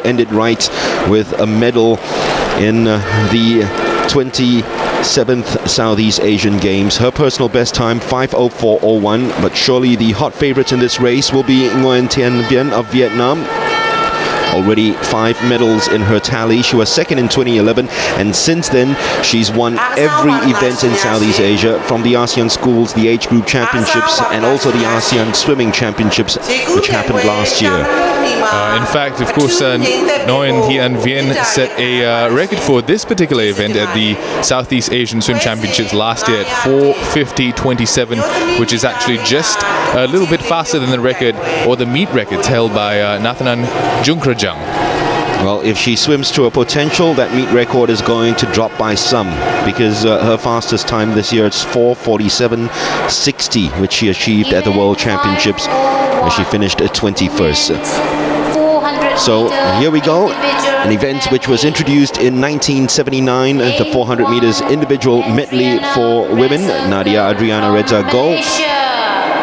end it right with a medal in the 27th Southeast Asian Games. Her personal best time 5:04.01, but surely the hot favorites in this race will be Nguyen Thanh Vien of Vietnam. Already 5 medals in her tally. She was second in 2011, and since then she's won every event in Southeast Asia, from the ASEAN Schools, the Age Group Championships, and also the ASEAN Swimming Championships, which happened last year. In fact, of course, Nguyen Thanh Vien set a record for this particular event at the Southeast Asian Swim Championships last year at 4:50.27, which is actually just a little bit faster than the record, or the meet records held by Nathanan Jungkrajang. Well, if she swims to her potential, that meet record is going to drop by some, because her fastest time this year is 4:47.60, which she achieved at the World Championships, where she finished at 21st. So here we go, an event which was introduced in 1979, the 400 meters individual medley for women. Nadia Adriana Reza Go,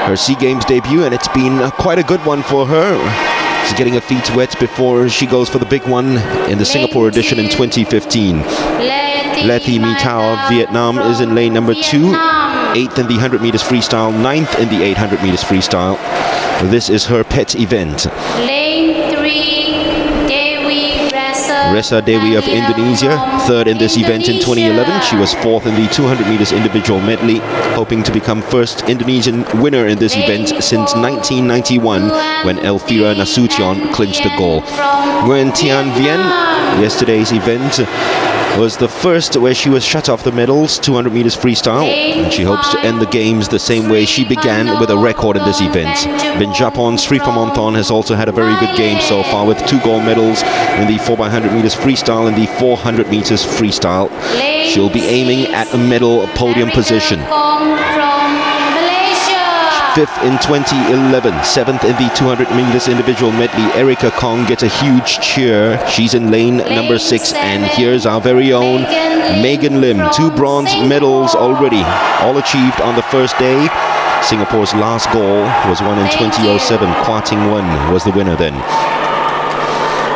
her SEA Games debut, and it's been quite a good one for her. She's getting her feet wet before she goes for the big one in the Singapore edition in 2015. Lethy My Tao of Vietnam is in lane number 2, 8th in the 100 meters freestyle, 9th in the 800 meters freestyle. This is her pet event. Lane 3, Ressa Dewi of Indonesia, 3rd in this event in 2011. She was 4th in the 200 meters individual medley, hoping to become first Indonesian winner in this event since 1991, when Elvira Nasution clinched the goal. Nguyen Thanh Vien, yesterday's event, was the first where she was shut off the medals, 200 meters freestyle, and she hopes to end the games the same way she began, with a record in this event. Binjapon Sripamonthon has also had a very good game so far, with 2 gold medals in the 4x100 meters freestyle and the 400 meters freestyle. She'll be aiming at a medal podium position. 5th in 2011, 7th in the 200 meters individual medley. Erica Kong gets a huge cheer. She's in lane number 6, and here's our very own Megan Lim. 2 bronze medals already, all achieved on the first day. Singapore's last goal was won in 2007. Quah was the winner then.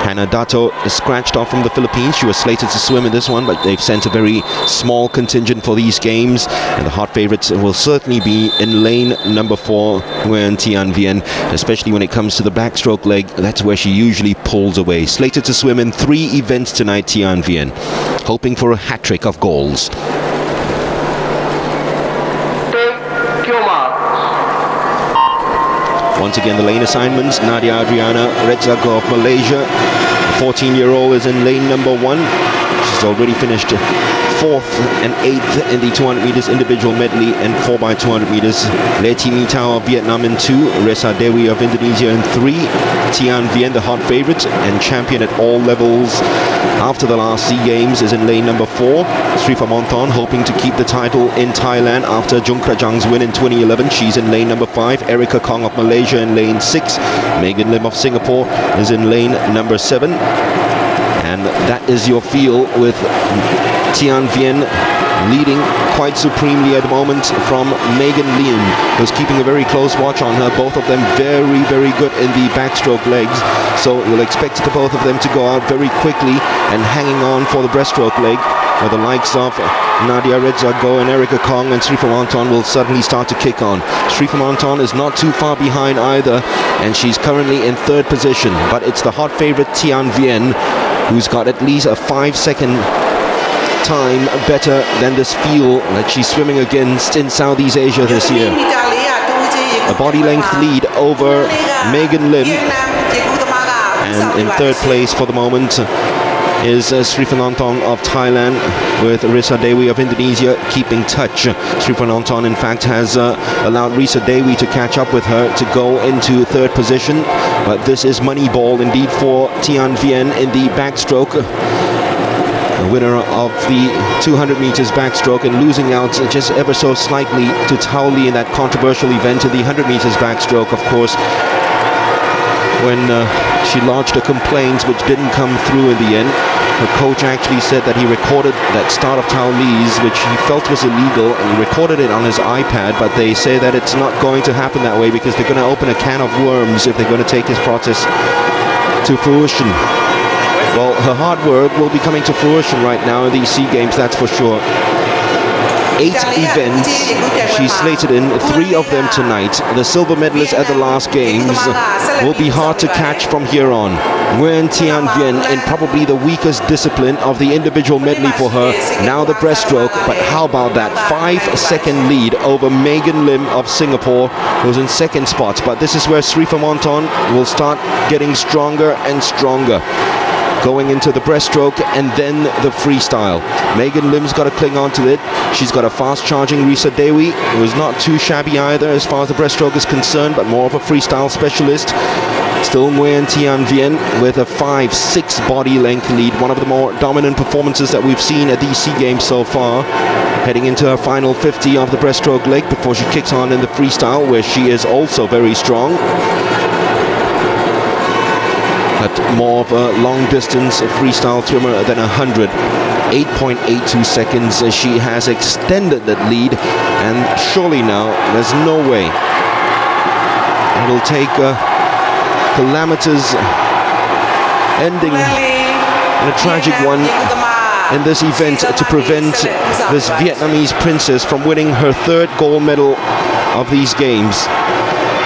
Hannah Dato is scratched off from the Philippines. She was slated to swim in this one, but they've sent a very small contingent for these games, and the hot favorites will certainly be in lane number 4, Nguyen Thanh Vien, especially when it comes to the backstroke leg. That's where she usually pulls away. Slated to swim in 3 events tonight, Thanh Vien, hoping for a hat-trick of goals. Once again, the lane assignments. Nadia Adriana Reza Go of Malaysia, the 14-year-old, is in lane number 1. She's already finished 4th and 8th in the 200 meters individual medley and 4x200 meters. Lethy My Tao of Vietnam in 2, Ressa Dewi of Indonesia in 3. Thanh Vien, the hot favorite and champion at all levels after the last SEA Games, is in lane number 4. Sripamonthon hoping to keep the title in Thailand after Jungkrajang's win in 2011. She's in lane number 5. Erica Kong of Malaysia in lane 6. Megan Lim of Singapore is in lane number 7. And that is your feel, with Thanh Vien leading quite supremely at the moment from Megan Lim, who's keeping a very close watch on her. Both of them very, very good in the backstroke legs, so you'll expect the both of them to go out very quickly and hanging on for the breaststroke leg, where the likes of Nadia Reza Go and Erica Kong and Sripamonthon will suddenly start to kick on. Sripamonthon is not too far behind either, and she's currently in 3rd position, but it's the hot favorite Thanh Vien who's got at least a 5-second time better than this field that she's swimming against in Southeast Asia this year. A body length lead over Megan Lim, and in 3rd place for the moment is Sripamonthon of Thailand, with Ressa Dewi of Indonesia keeping touch. Sripamonthon, in fact, has allowed Ressa Dewi to catch up with her to go into 3rd position, but this is money ball indeed for Thanh Vien in the backstroke. The winner of the 200 meters backstroke, and losing out just ever so slightly to Tao Li in that controversial event in the 100 meters backstroke, of course, when she lodged a complaint which didn't come through in the end. Her coach actually said that he recorded that start of Tao Li's, which he felt was illegal, and he recorded it on his iPad, but they say that it's not going to happen that way, because they're going to open a can of worms if they're going to take his protest to fruition. Well, her hard work will be coming to fruition right now in these SEA Games, that's for sure. 8 events, she's slated in 3 of them tonight. The silver medalist at the last games will be hard to catch from here on. Nguyen Thian Vien in probably the weakest discipline of the individual medley for her. Now the breaststroke, but how about that 5-second lead over Megan Lim of Singapore, who's in second spot. But this is where Sripamonton will start getting stronger and stronger, going into the breaststroke and then the freestyle. Megan Lim's got to cling on to it. She's got a fast-charging Risa Dewi, who is not too shabby either as far as the breaststroke is concerned, but more of a freestyle specialist. Still Nguyen Thian Vien with a 5-6 body length lead, one of the more dominant performances that we've seen at these SEA Games so far. Heading into her final 50 of the breaststroke leg before she kicks on in the freestyle, where she is also very strong. But more of a long-distance freestyle swimmer than 100. 8.82 seconds as she has extended that lead, and surely now there's no way it'll take calamitous ending and a tragic one in this event to prevent this Vietnamese princess from winning her 3rd gold medal of these games.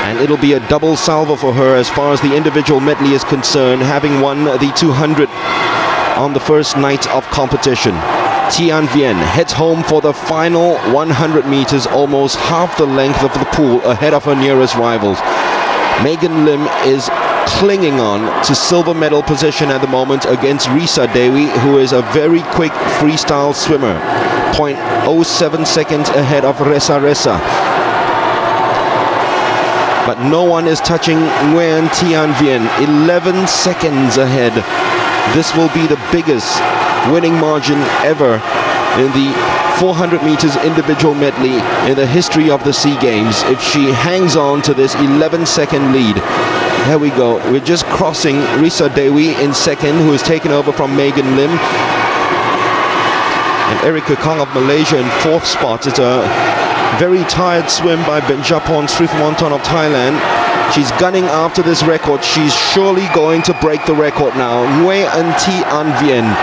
And it'll be a double salvo for her as far as the individual medley is concerned, having won the 200 on the first night of competition. Thian Vien heads home for the final 100 meters, almost half the length of the pool ahead of her nearest rivals. Megan Lim is clinging on to silver medal position at the moment against Risa Dewi, who is a very quick freestyle swimmer. 0.07 seconds ahead of Resa Resa. But no one is touching Nguyen Thian Vien, 11 seconds ahead. This will be the biggest winning margin ever in the 400 meters individual medley in the history of the SEA Games if she hangs on to this 11-second lead. There we go. We're just crossing Risa Dewi in second, who is taken over from Megan Lim. And Erika Kong of Malaysia in 4th spot. It's a very tired swim by Benjapon Sripamonton of Thailand. She's gunning after this record. She's surely going to break the record now. Nguyen Thian Vien.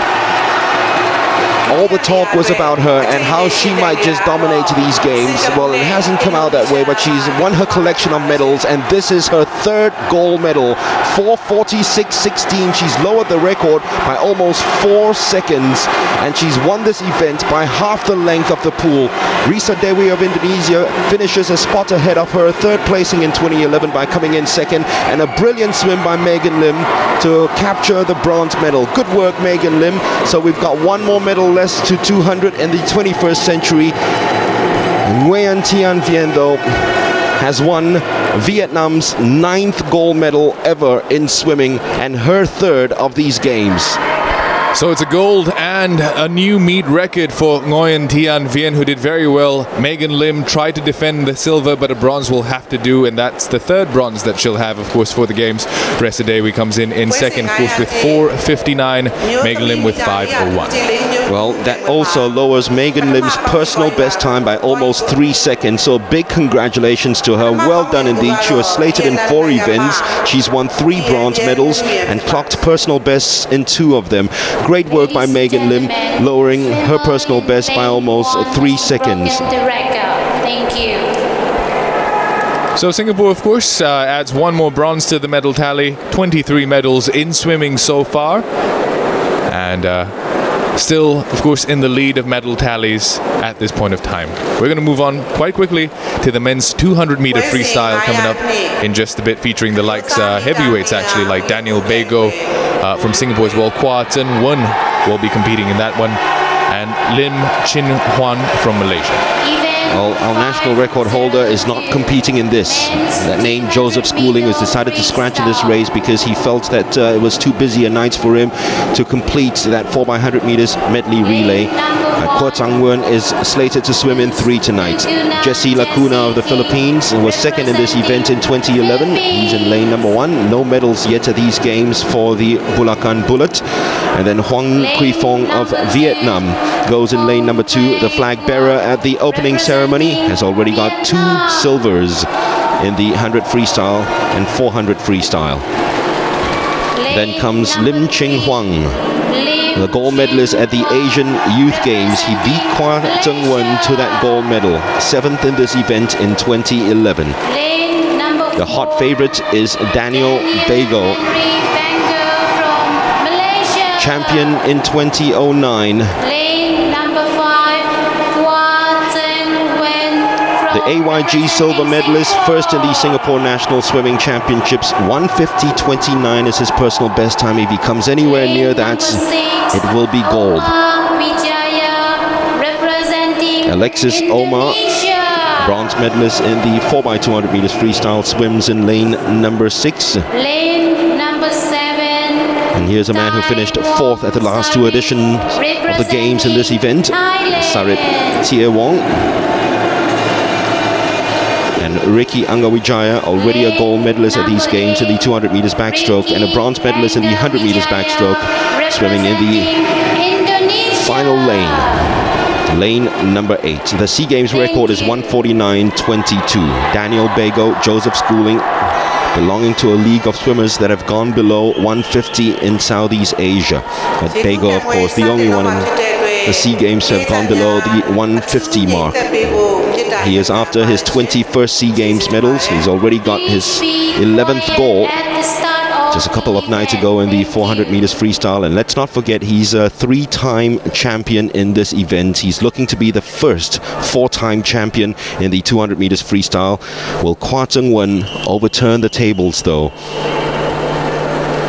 All the talk was about her and how she might just dominate these games. Well, it hasn't come out that way, but she's won her collection of medals, and this is her 3rd gold medal. 4:46.16. She's lowered the record by almost 4 seconds, and she's won this event by half the length of the pool. Risa Dewi of Indonesia finishes a spot ahead of her 3rd placing in 2011 by coming in second, and a brilliant swim by Megan Lim to capture the bronze medal. Good work, Megan Lim. So we've got one more medal less to 200 in the 21st century. Nguyen Thian Vien, though, has won Vietnam's 9th gold medal ever in swimming and her 3rd of these games. So it's a gold and a new meet record for Nguyen Thian Vien, who did very well. Megan Lim tried to defend the silver, but a bronze will have to do, and that's the 3rd bronze that she'll have, of course, for the games. Rest of the day, we comes in second, of course, with 4:59. Megan Lim with 5:01. Well, that also lowers Megan Lim's personal best time by almost 3 seconds. So big congratulations to her. Well done indeed. She was slated in 4 events. She's won 3 bronze medals and clocked personal bests in 2 of them. Great work by Megan Lim, lowering her personal best by almost 3 seconds. Thank you. So Singapore, of course, adds 1 more bronze to the medal tally. 23 medals in swimming so far. And still, of course, in the lead of medal tallies at this point of time. We're going to move on quite quickly to the men's 200-meter freestyle coming up in just a bit, featuring the likes, heavyweights actually, like Daniel Bago from Singapore as well. Quah will be competing in that one, and Lim Chin Huan from Malaysia. Well, our national record holder is not competing in this. That name, Joseph Schooling, has decided to scratch in this race because he felt that it was too busy a night for him to complete that 4x100 meters medley relay. Quah is slated to swim in 3 tonight. Jesse Lacuna of the Philippines was second in this event in 2011. He's in lane number 1. No medals yet at these games for the Bulacan Bullet. And then Hoang Quy Phong of Vietnam goes in lane number 2. The flag bearer at the opening ceremony has already got 2 silvers in the 100 freestyle and 400 freestyle. Then comes Lim Ching Huang, the gold medalist at the Asian Youth Games. He beat Quah to that gold medal, 7th in this event in 2011. The hot favorite is Daniel Bago, champion in 2009. The AYG silver medalist, first in the Singapore National Swimming Championships. 1:50.29 is his personal best time. If he comes anywhere near that, it will be gold. Alexis Omar, bronze medalist in the 4x200 meters freestyle, swims in lane number 6. And here's a man who finished 4th at the last 2 editions of the games in this event, Sarit Tiewong. And Ricky Angawijaya, already a gold medalist at these games in the 200 meters backstroke and a bronze medalist in the 100 meters backstroke, swimming in the final lane, lane number 8. The SEA Games record is 1:49.22. Daniel Bago, Joseph Schooling, belonging to a league of swimmers that have gone below 150 in Southeast Asia. But Bago, of course, the only one in the SEA Games to have gone below the 150 mark. He is after his 21st SEA Games medals. He's already got his 11th gold just a couple of nights ago in the 400 meters freestyle. And let's not forget, he's a 3-time champion in this event. He's looking to be the first 4-time champion in the 200 meters freestyle. Will Quah overturn the tables though?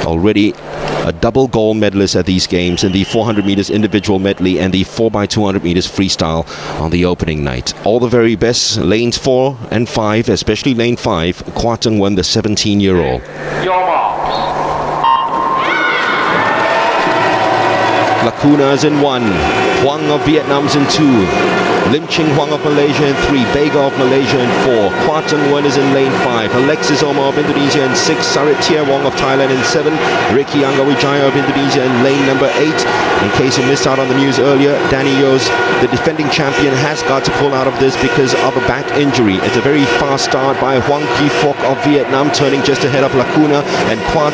Already a double gold medalist at these games in the 400 meters individual medley and the 4x200 meters freestyle on the opening night. All the very best. Lanes 4 and 5, especially lane 5, Quah the 17-year-old. Lacuna's in 1, Huang of Vietnam's in 2, Lim Ching Huang of Malaysia in 3, Bago of Malaysia in 4, Quah is in lane 5, Alexis Omar of Indonesia in 6, Sarit Tiewong of Thailand in 7, Ricky Angawijaya of Indonesia in lane number 8. In case you missed out on the news earlier, Danny Yo's, the defending champion, has got to pull out of this because of a back injury. It's a very fast start by Huang Ki Phuoc of Vietnam, turning just ahead of Lacuna, and Quah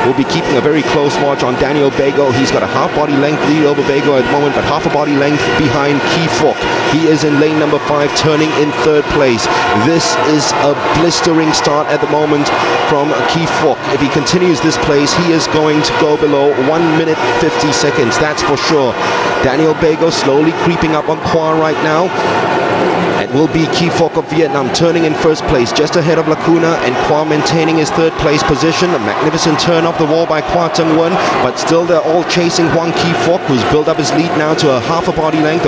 will be keeping a very close watch on Daniel Bago. He's got a half body length lead over Bago at the moment, but half a body length behind Ki Phuoc. He is in lane number 5, turning in 3rd place. This is a blistering start at the moment from Ki Phuoc. If he continues this pace, he is going to go below 1 minute 50 seconds, that's for sure. Daniel Bago slowly creeping up on Quah right now. It will be Ki Phuoc of Vietnam turning in 1st place, just ahead of Lacuna, and Quah maintaining his 3rd place position. A magnificent turn off the wall by Quah but still they're all chasing Huang Ki Phuoc, who's built up his lead now to a half a body length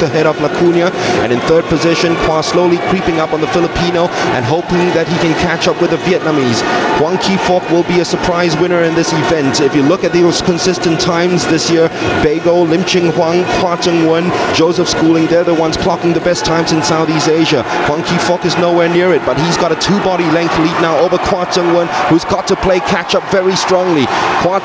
ahead of Lacuna. And in 3rd position, Quah slowly creeping up on the Filipino and hoping that he can catch up with the Vietnamese. Huang Ki Phuoc will be a surprise winner in this event. If you look at those consistent times this year, Bago, Lim Ching Huang, Quah Joseph Schooling, they're the ones clocking the best times in Southeast Asia. Huang Ki Phuoc is nowhere near it, but he's got a 2-body length lead now over Quah who's got to play catch up very strongly. Quah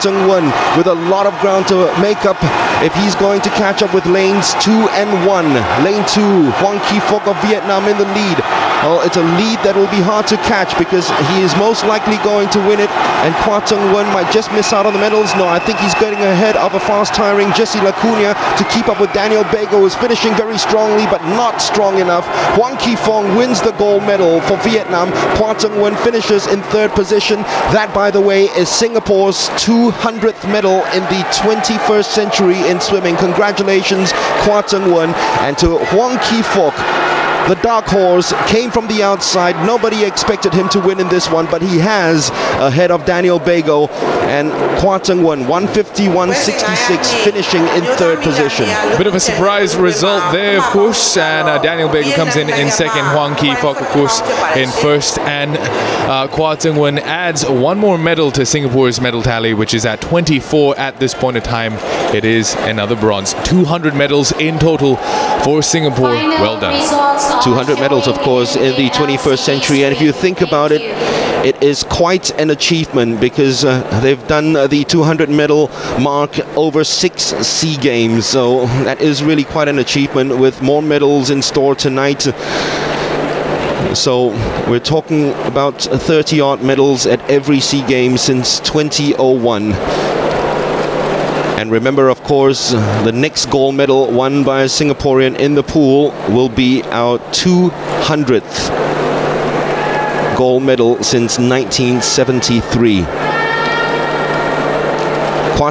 with a lot of ground to make up if he's going to catch up with lanes 2 and 1. Lane 2, Huang Ki Phuoc of Vietnam in the lead. Well, it's a lead that will be hard to catch because he is most likely going to win it, and Quah might just miss out on the medals. No, I think he's getting ahead of a fast-tiring Jesse Lacuna to keep up with Daniel Bago, who's finishing very strongly, but not strong enough. Huang Ki Phuoc wins the gold medal for Vietnam. Quah finishes in 3rd position. That, by the way, is Singapore's 200th medal in the 21st century in swimming. Congratulations, Quah and to Huang Ki Phuoc. The dark horse came from the outside. Nobody expected him to win in this one, but he has ahead of Daniel Bago, and Quah 151.66, finishing in 3rd position. A bit of a surprise result there, of course, and Daniel Bago comes in 2nd, Huang Ki Phuoc, of course, in 1st, and Quah adds 1 more medal to Singapore's medal tally, which is at 24 at this point in time. It is another bronze. 200 medals in total for Singapore. Well done. 200 medals, of course, in the 21st century, and if you think about it, it is quite an achievement because they've done the 200 medal mark over 6 SEA Games, so that is really quite an achievement with more medals in store tonight. So we're talking about 30-odd medals at every SEA Games since 2001. And remember, of course, the next gold medal won by a Singaporean in the pool will be our 200th gold medal since 1973. Quah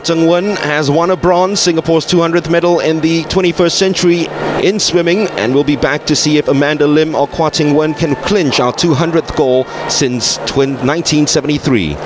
has won a bronze, Singapore's 200th medal in the 21st century in swimming, and we'll be back to see if Amanda Lim or Quah can clinch our 200th goal since 1973.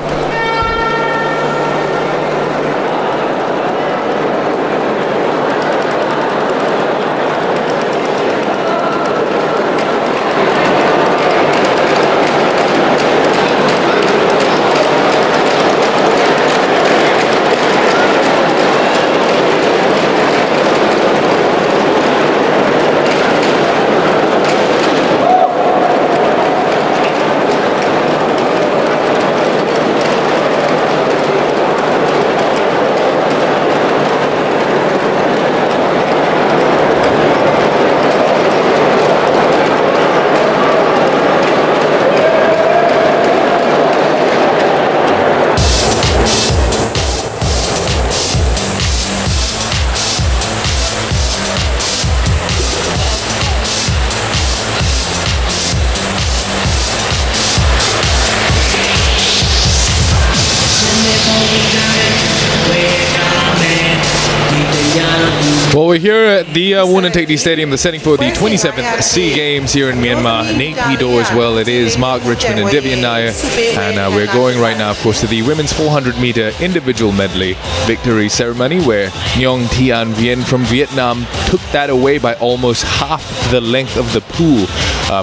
Well, we're here at the Untitled Stadium, the setting for the 27th SEA Games here in Myanmar. Nate Pido as well. It is Mark Richmond and Devian Nair. And we're going right now, of course, to the women's 400-meter individual medley victory ceremony, where Nguyen Thi Vien from Vietnam took that away by almost half the length of the pool.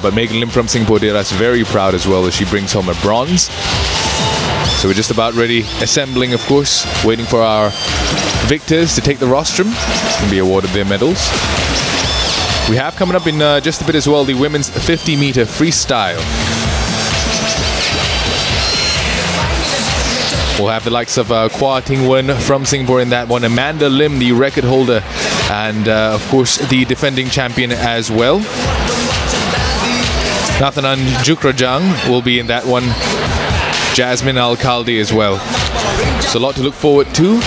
But Megan Lim from Singapore did us very proud as well, as she brings home a bronze. So we're just about ready, assembling, of course, waiting for our victors to take the rostrum and be awarded their medals. We have coming up in just a bit as well the women's 50-meter freestyle. We'll have the likes of Quah from Singapore in that one, Amanda Lim, the record holder, and of course the defending champion as well. Nathanan Jukrajang will be in that one. Jasmine Alcalde as well. So a lot to look forward to.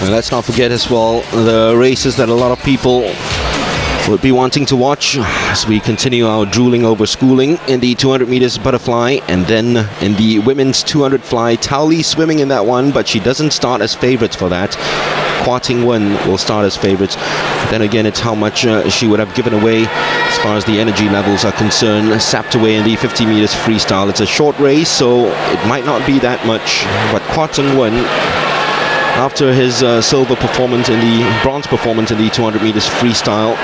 And let's not forget as well the races that a lot of people would be wanting to watch as we continue our drooling over schooling in the 200 meters butterfly, and then in the women's 200 fly. Tao Li swimming in that one, but she doesn't start as favorites for that. Quah will start as favorites. Then again, it's how much she would have given away as far as the energy levels are concerned, sapped away in the 50 meters freestyle. It's a short race, so it might not be that much, but Quah, after his silver performance in the bronze performance in the 200 meters freestyle,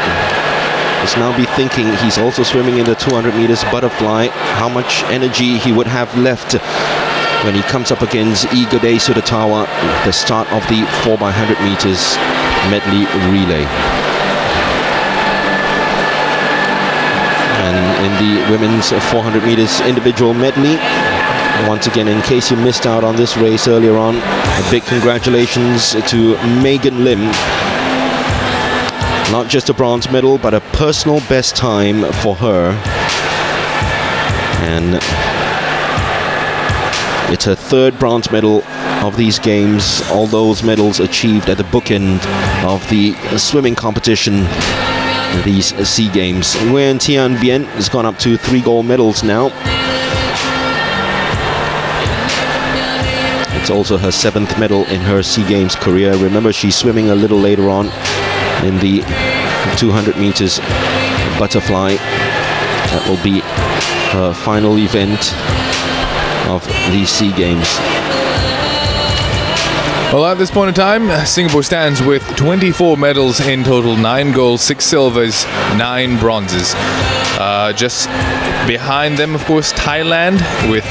is now be thinking he's also swimming in the 200 meters butterfly, how much energy he would have left when he comes up against Igode Sudatawa, the start of the 4x100 meters medley relay. And in the women's 400 meters individual medley, once again, in case you missed out on this race earlier on, a big congratulations to Megan Lim. Not just a bronze medal, but a personal best time for her. And it's her third bronze medal of these games, all those medals achieved at the bookend of the swimming competition, these SEA Games. Nguyen Thi Vien has gone up to 3 gold medals now. It's also her 7th medal in her SEA Games career. Remember, she's swimming a little later on in the 200 meters butterfly. That will be her final event of these SEA Games. Well, at this point in time, Singapore stands with 24 medals in total, 9 golds, 6 silvers, 9 bronzes. Just behind them, of course, Thailand with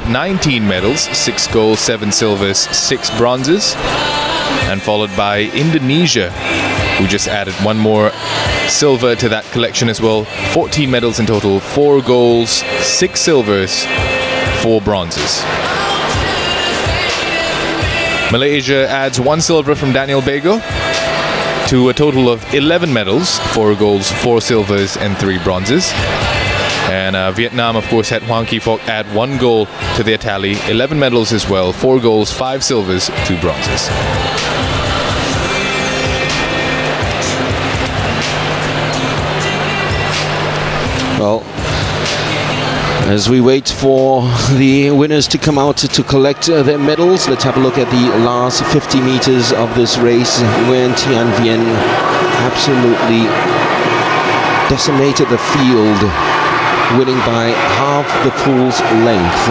19 medals, 6 golds, 7 silvers, 6 bronzes, and followed by Indonesia, who just added 1 more silver to that collection as well. 14 medals in total, 4 golds, 6 silvers, 4 bronzes. Malaysia adds 1 silver from Daniel Bego. to a total of 11 medals, 4 golds, 4 silvers and 3 bronzes. And Vietnam, of course, had Hoang Ki Phuoc add 1 gold to their tally, 11 medals as well, 4 golds, 5 silvers, 2 bronzes. Well, as we wait for the winners to come out to collect their medals, let's have a look at the last 50 meters of this race, when Tian Vien absolutely decimated the field, winning by half the pool's length.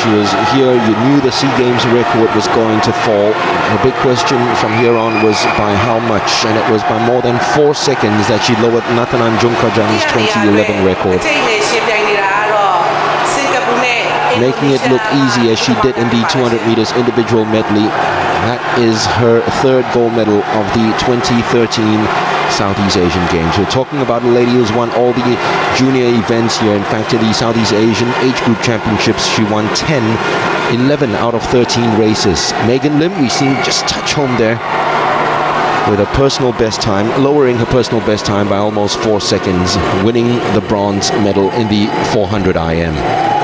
She was here, you knew the SEA Games record was going to fall. The big question from here on was by how much, and it was by more than 4 seconds that she lowered Nathanan Jungkajang's 2011 record, making it look easy as she did in the 200 meters individual medley. That is her 3rd gold medal of the 2013 Southeast Asian Games. We're talking about a lady who's won all the junior events here. In fact, in the Southeast Asian Age Group Championships, she won 11 out of 13 races. Megan Lim, we seen just touch home there with a personal best time, lowering her personal best time by almost 4 seconds, winning the bronze medal in the 400 IM.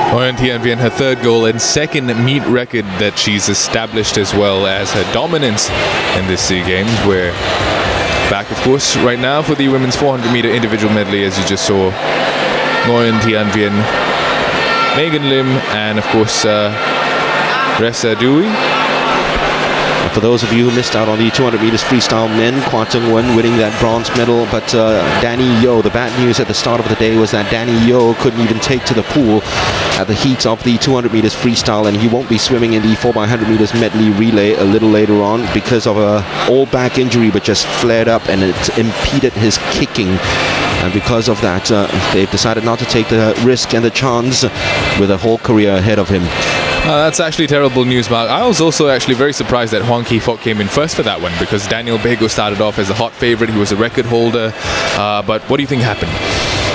Nguyen Thi Vien, her 3rd gold and 2nd meet record that she's established, as well as her dominance in this SEA Games. We're back, of course, right now for the women's 400 meter individual medley, as you just saw. Nguyen Thi Vien, Megan Lim, and of course Ressa Dewey. For those of you who missed out on the 200 meters freestyle men, Quah winning that bronze medal, but Danny Yeo, the bad news at the start of the day was that Danny Yeo couldn't even take to the pool at the heats of the 200 meters freestyle, and he won't be swimming in the 4x100 meters medley relay a little later on because of a old back injury, but just flared up and it impeded his kicking. And because of that, they've decided not to take the risk and the chance with a whole career ahead of him. That's actually terrible news, Mark. I was also actually very surprised that Hoang Ki Phuoc came in first for that one, because Daniel Bago started off as a hot favorite. He was a record holder. But what do you think happened?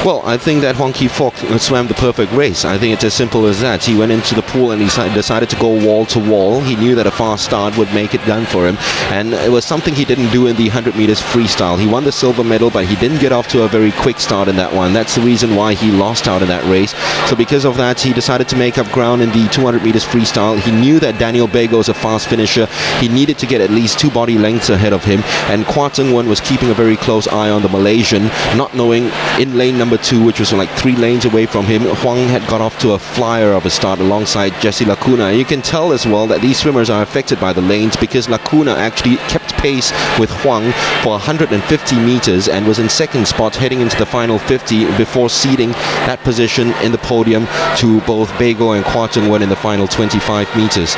Well, I think that Hoang Ki Phuoc swam the perfect race. I think it's as simple as that. He went into the pool and he decided to go wall to wall. He knew that a fast start would make it done for him, and it was something he didn't do in the 100 meters freestyle. He won the silver medal, but he didn't get off to a very quick start in that one. That's the reason why he lost out in that race. So because of that, he decided to make up ground in the 200 meters freestyle. He knew that Daniel Bago is a fast finisher. He needed to get at least 2 body lengths ahead of him, and Quah was keeping a very close eye on the Malaysian, not knowing in lane number 2, which was like 3 lanes away from him, Huang had got off to a flyer of a start alongside Jessie Lacuna. And you can tell as well that these swimmers are affected by the lanes, because Lacuna actually kept pace with Huang for 150 meters and was in 2nd spot heading into the final 50 before ceding that position in the podium to both Bago and Quah in the final 25 meters.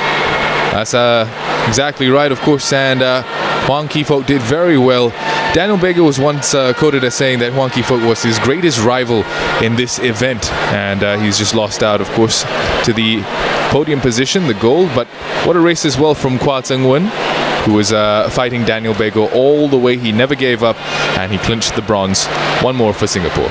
That's exactly right, of course, and Hoang Ki Phuoc did very well. Daniel Bago was once quoted as saying that Hoang Ki Phuoc was his greatest rival in this event, and he's just lost out, of course, to the podium position, the gold. But what a race as well from Quah who was fighting Daniel Bago all the way. He never gave up, and he clinched the bronze. One more for Singapore.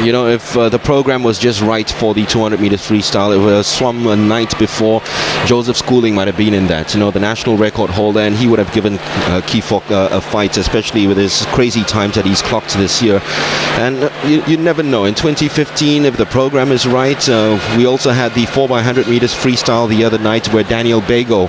You know, if the program was just right for the 200 meters freestyle, it was swum a night before, Joseph Schooling might have been in that, you know, the national record holder, and he would have given Ki Phuoc a fight, especially with his crazy times that he's clocked this year. And you never know. In 2015, if the program is right, we also had the 4x100 meters freestyle the other night, where Daniel Bago,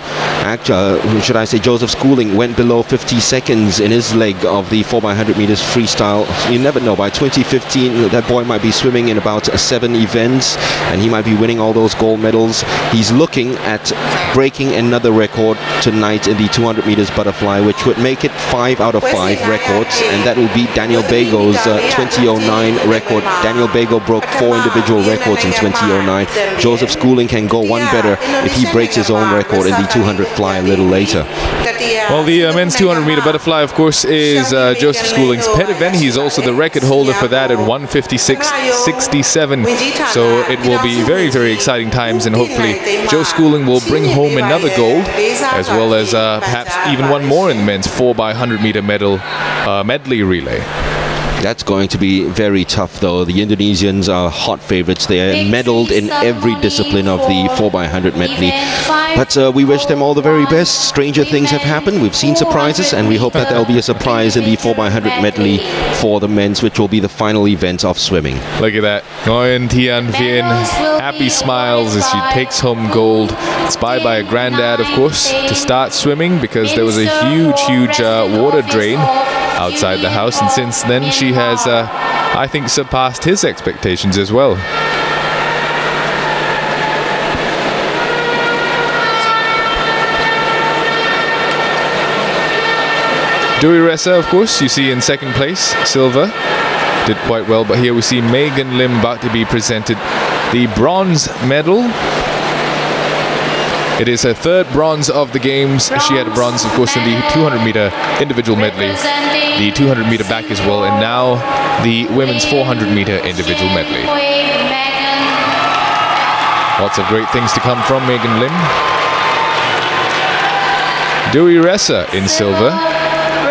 should I say Joseph Schooling, went below 50 seconds in his leg of the 4x100 meters freestyle. You never know. By 2015, that boy might be swimming in about 7 events, and he might be winning all those gold medals. He's looking at breaking another record tonight in the 200 meters butterfly, which would make it 5 out of 5 records, and that will beat Daniel Bago's 2009 record. Daniel Bago broke 4 individual records in 2009. Joseph Schooling can go one better if he breaks his own record in the 200 fly a little later. Well, the men's 200 meter butterfly, of course, is Joseph Schooling's pet event. He's also the record holder for that at 156.67. So it will be very, very exciting times, and hopefully Joe Schooling will bring home another gold, as well as perhaps even one more in the men's 4x100 meter medley relay. That's going to be very tough, though. The Indonesians are hot favorites. They are medaled in every discipline of the 4x100 medley. But we wish them all the very best. Stranger things have happened. We've seen surprises, and we hope that there'll be a surprise in the 4x100 medley for the men's, which will be the final event of swimming. Look at that. Nguyen Thian Vien, happy smiles as she takes home gold. Inspired by a granddad, of course, to start swimming because there was a huge water drain outside the house, and since then she has, I think, surpassed his expectations as well. Dewey Ressa, of course, you see in second place, silver. Did quite well, but here we see Megan Lim about to be presented the bronze medal. It is her third bronze of the games. She had a bronze, of course, in the 200-meter individual medley, the 200-meter back as well, and now the women's 400-meter individual medley. Lots of great things to come from Megan Lim. Dewey Ressa in silver.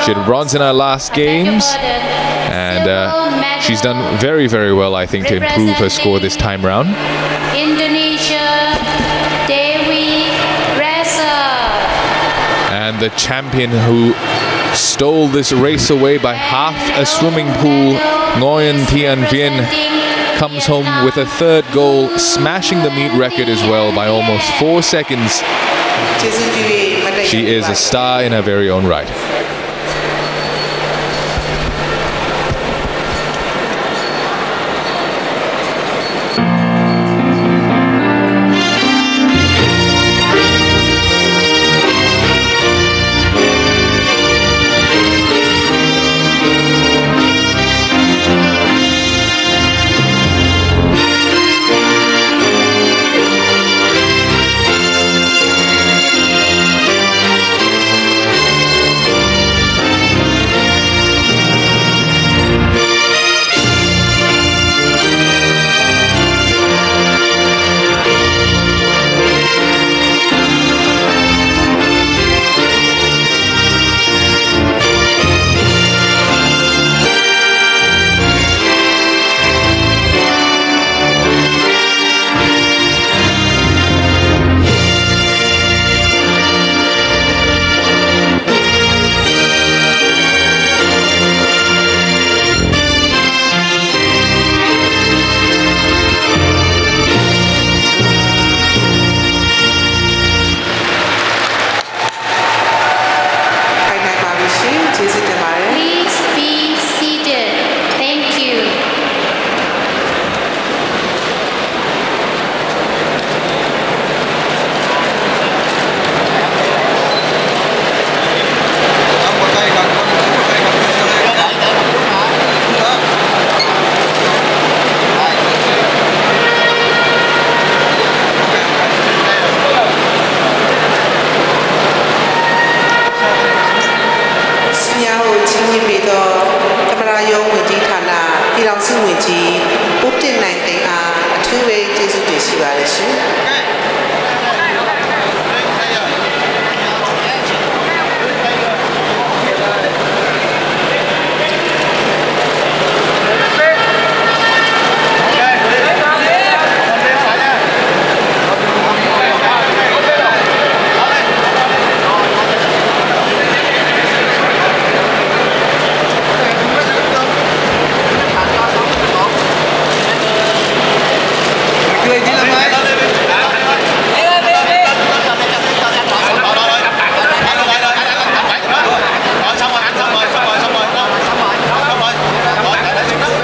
She had a bronze in her last games, and she's done very well, I think, to improve her score this time round. Indonesia, Dewi Ressa. And the champion who stole this race away by half a swimming pool, Nguyen Thian Vien, comes home with a third goal, smashing the meet record as well by almost 4 seconds. She is a star in her very own right.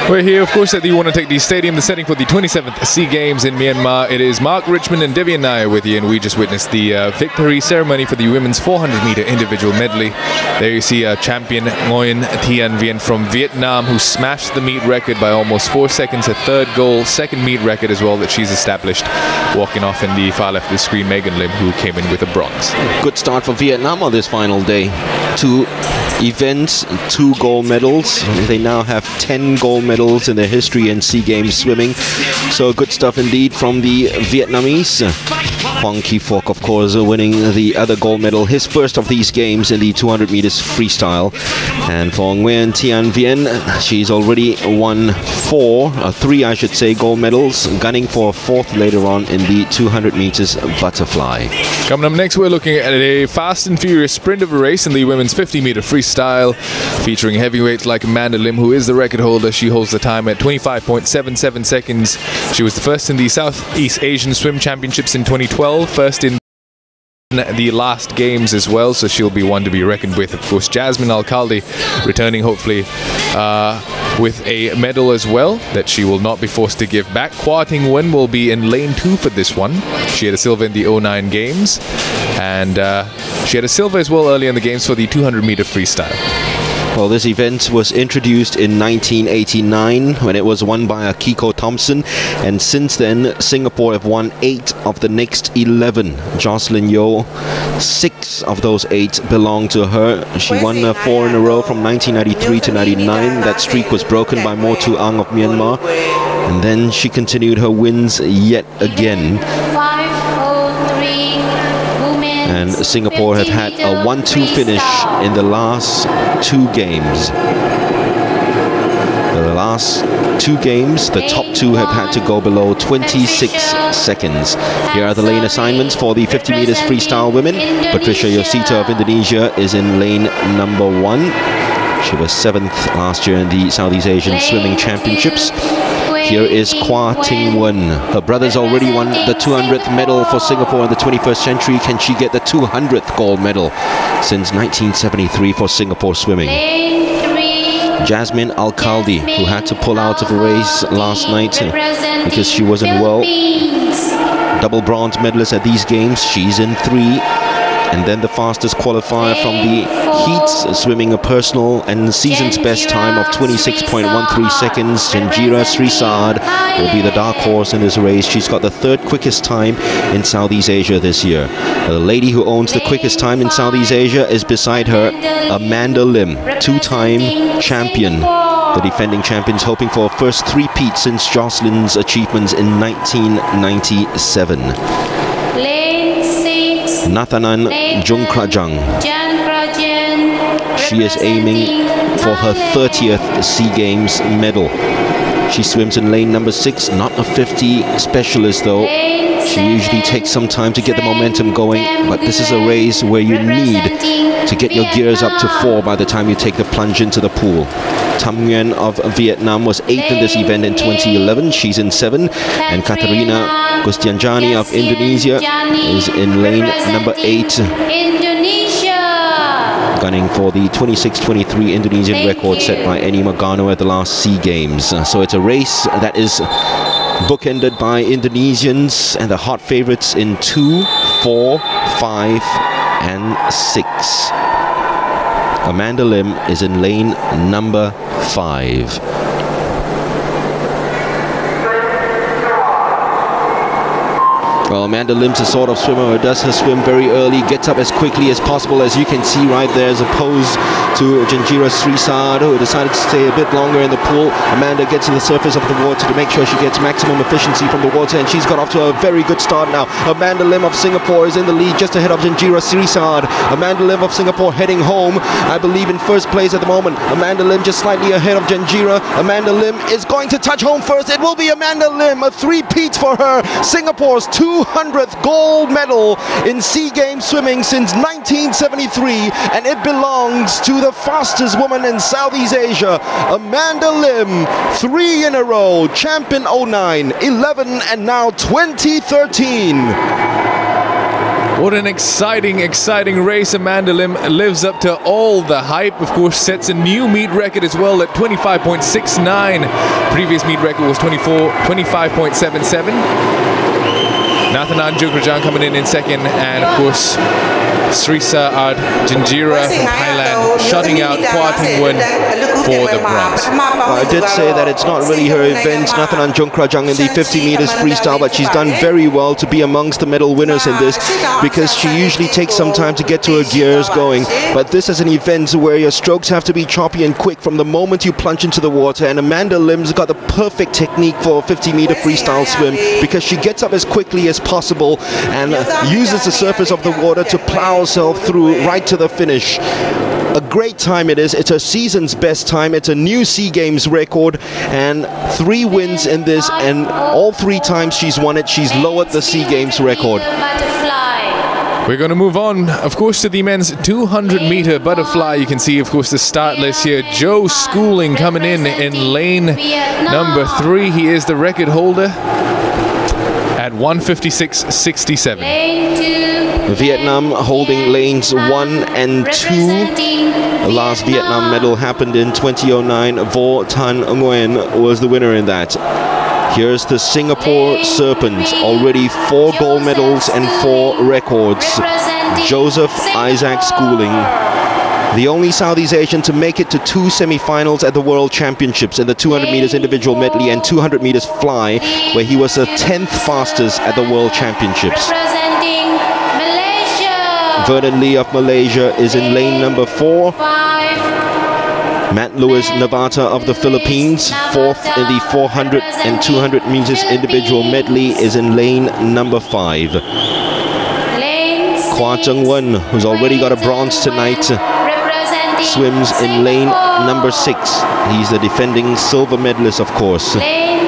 We're here, of course, at the Untitled Stadium, the setting for the 27th SEA Games in Myanmar. It is Mark Richmond and Debbie and I with you, and we just witnessed the victory ceremony for the women's 400-meter individual medley. There you see champion Nguyen Thian Vien from Vietnam, who smashed the meet record by almost 4 seconds, a third goal, second meet record as well that she's established. Walking off in the far left of the screen, Megan Lim, who came in with a bronze. Good start for Vietnam on this final day. 2 events, 2 gold medals. They now have 10 gold medals in their history in SEA Games swimming. So good stuff indeed from the Vietnamese. Quang Ki Phuoc, of course, winning the other gold medal, his first of these games in the 200 meters freestyle. And for Nguyen Thi Vien, she's already won 3 I should say, gold medals, gunning for a 4th later on in the 200 meters butterfly. Coming up next, we're looking at a fast and furious sprint of a race in the women's 50-meter freestyle, featuring heavyweights like Amanda Lim, who is the record holder. She holds the time at 25.77 seconds. She was the first in the Southeast Asian Swim Championships in 2012, first in the last games as well, so she'll be one to be reckoned with. Of course, Jasmine Alcalde returning hopefully with a medal as well that she will not be forced to give back. Quah Ting Nguyen will be in lane 2 for this one. She had a silver in the 09 games, and she had a silver as well earlier in the games for the 200-meter freestyle. Well, this event was introduced in 1989 when it was won by Akiko Thompson, and since then Singapore have won 8 of the next 11. Jocelyn Yeo, 6 of those 8 belong to her. She won 4 in a row from 1993 to 99. That streak was broken by Mo Tu Ang of Myanmar, and then she continued her wins yet again. And Singapore have had a 1-2 finish in the last 2 games. The last 2 games, the top 2 have had to go below 26 seconds. Here are the lane assignments for the 50 meters freestyle women. Patricia Yosita of Indonesia is in lane number 1. She was 7th last year in the Southeast Asian Swimming Championships. Here is Quah Ting Nguyen. Her brother's already won the 200th medal for Singapore in the 21st century. Can she get the 200th gold medal since 1973 for Singapore swimming? Jasmine Alcalde, who had to pull out of a race last night because she wasn't well. Double bronze medalist at these games. She's in 3. And then the fastest qualifier from the heats, swimming a personal and season's best time of 26.13 seconds. Janjira Srisad will be the dark horse in this race. She's got the 3rd quickest time in Southeast Asia this year. The lady who owns the quickest time in Southeast Asia is beside her Amanda Lim, 2-time champion. The defending champions hoping for a first 3-peat since Jocelyn's achievements in 1997. Nathanan Jungkrajang. She is aiming for her 30th SEA Games medal. She swims in lane number 6, not a 50 specialist though. She usually takes some time to get the momentum going, but this is a race where you need to get your gears up to 4 by the time you take the plunge into the pool. Tham Nguyen of Vietnam was 8th in this event in 2011. She's in 7. And Katarina Gustianjani of Indonesia is in lane number 8. Gunning for the 26-23 Indonesian record set by Eni Magano at the last SEA Games. So it's a race that is bookended by Indonesians and the hot favorites in 2, 4, 5 and 6. Amanda Lim is in lane number 5. Well, Amanda Lim's a sort of swimmer who does her swim very early, gets up as quickly as possible, as you can see right there, as opposed to Janjira Srisad, who decided to stay a bit longer in the pool. Amanda gets to the surface of the water to make sure she gets maximum efficiency from the water, and she's got off to a very good start now. Amanda Lim of Singapore is in the lead, just ahead of Janjira Srisad. Amanda Lim of Singapore heading home, I believe, in first place at the moment. Amanda Lim just slightly ahead of Janjira. Amanda Lim is going to touch home first. It will be Amanda Lim, a 3-peat for her. Singapore's 200th gold medal in SEA Games swimming since 1973, and it belongs to the fastest woman in Southeast Asia, Amanda Lim. 3 in a row, champion 09, 11 and now 2013. What an exciting race. Amanda Lim lives up to all the hype. Of course, sets a new meet record as well at 25.69. Previous meet record was 25.77. Nathanan Jungkrajang coming in second, and of course Srisa Jinjira from Thailand shutting out Quah for the bronze. I did say that it's not really her event, nothing on Jung Krajang in the 50 meters freestyle, but she's done very well to be amongst the medal winners in this, because she usually takes some time to get to her gears going. But this is an event where your strokes have to be choppy and quick from the moment you plunge into the water, and Amanda Lim's got the perfect technique for a 50-meter freestyle swim, because she gets up as quickly as possible and uses the surface of the water to plow herself through right to the finish. A great time it is. It's her season's best time. It's a new SEA Games record, and 3 wins in this, and all 3 times she's won it, she's lowered the SEA Games record. We're going to move on, of course, to the men's 200-meter butterfly. You can see, of course, the start list here. Joe Schooling coming in lane number 3. He is the record holder at 1:56.67. Vietnam holding lanes 1 and 2. The last Vietnam medal happened in 2009. Vo Tan Nguyen was the winner in that. Here's the Singapore Serpent, already 4 gold medals and 4 records. Joseph Isaac Schooling, the only Southeast Asian to make it to 2 semi-finals at the World Championships in the 200 meters individual medley and 200 meters fly, where he was the 10th fastest at the World Championships. Vernon Lee of Malaysia is in lane number 4. Matt Lewis Navata of the Philippines, 4th in the 400 and 200 meters individual medley, is in lane number 5. Quah Cheng-wen, who's already got a bronze tonight, swims in lane number 6. He's the defending silver medalist, of course.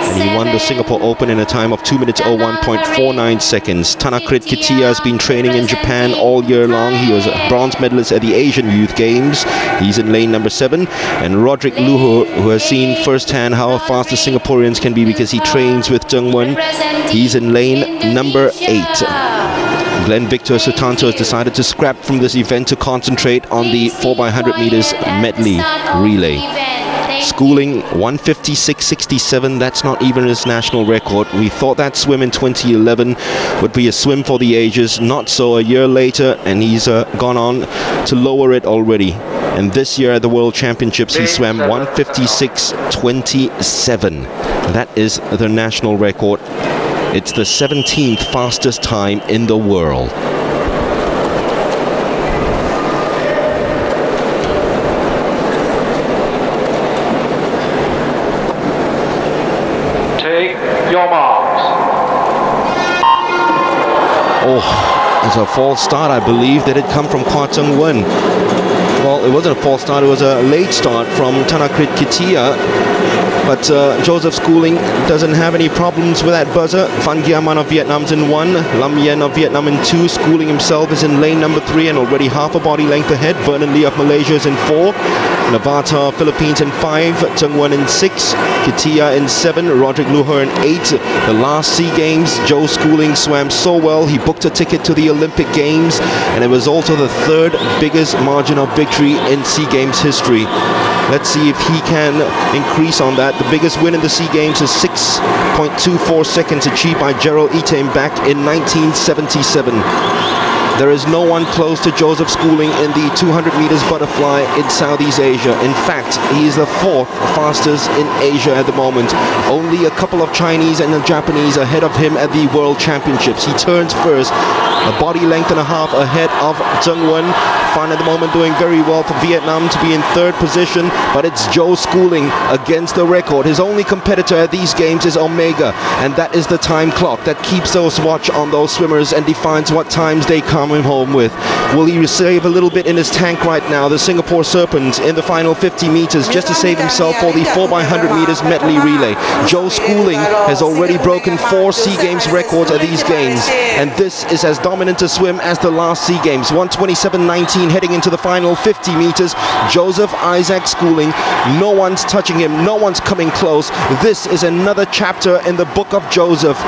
And he won the Singapore Open in a time of 2 minutes 01.49 seconds. Thanakrit Kitia has been training in Japan all year long. He was a bronze medalist at the Asian Youth Games. He's in lane number 7. And Roderick Luhu, who has seen firsthand how fast the Singaporeans can be because he trains with Zheng Wen, he's in lane number 8. Glenn Victor Sutanto has decided to scrap from this event to concentrate on the 4x100 meters medley relay. Schooling 1:56.67, that's not even his national record. We thought that swim in 2011 would be a swim for the ages, not so a year later, and he's gone on to lower it already. And this year at the World Championships he swam 1:56.27. That is the national record. It's the 17th fastest time in the world. Oh, it's a false start. I believe that it come from Quah Cheng-wen. Well, it wasn't a false start, it was a late start from Thanakrit Kitia. But Joseph Schooling doesn't have any problems with that buzzer. Van Giaman of Vietnam's in 1, Lam Yen of Vietnam in 2. Schooling himself is in lane number 3 and already half a body length ahead. Vernon Lee of Malaysia is in 4. Navata, Philippines in 5. Zheng Wen in 6. Kitia in 7. Roderick Luhu in 8. The last SEA Games, Joe Schooling swam so well. He booked a ticket to the Olympic Games, and it was also the 3rd biggest margin of victory in SEA Games history. Let's see if he can increase on that. The biggest win in the SEA Games is 6.24 seconds achieved by Gerald Item back in 1977. There is no one close to Joseph Schooling in the 200 meters butterfly in Southeast Asia. In fact, he is the 4th fastest in Asia at the moment. Only a couple of Chinese and a Japanese ahead of him at the World Championships. He turns first, a body length and a half ahead of Zheng Wen. Fan at the moment doing very well for Vietnam to be in 3rd position, but it's Joe Schooling against the record. His only competitor at these games is Omega, and that is the time clock that keeps those watch on those swimmers and defines what times they come home with. Will he save a little bit in his tank right now, the Singapore Serpent, in the final 50 meters just to save himself for the 4x100 meters medley relay? Joe Schooling has already broken 4 SEA Games records at these games, and this is as dominant a swim as the last SEA Games. 1:27.19 heading into the final 50 meters. Joseph Isaac Schooling, no one's touching him, no one's coming close. This is another chapter in the book of Joseph.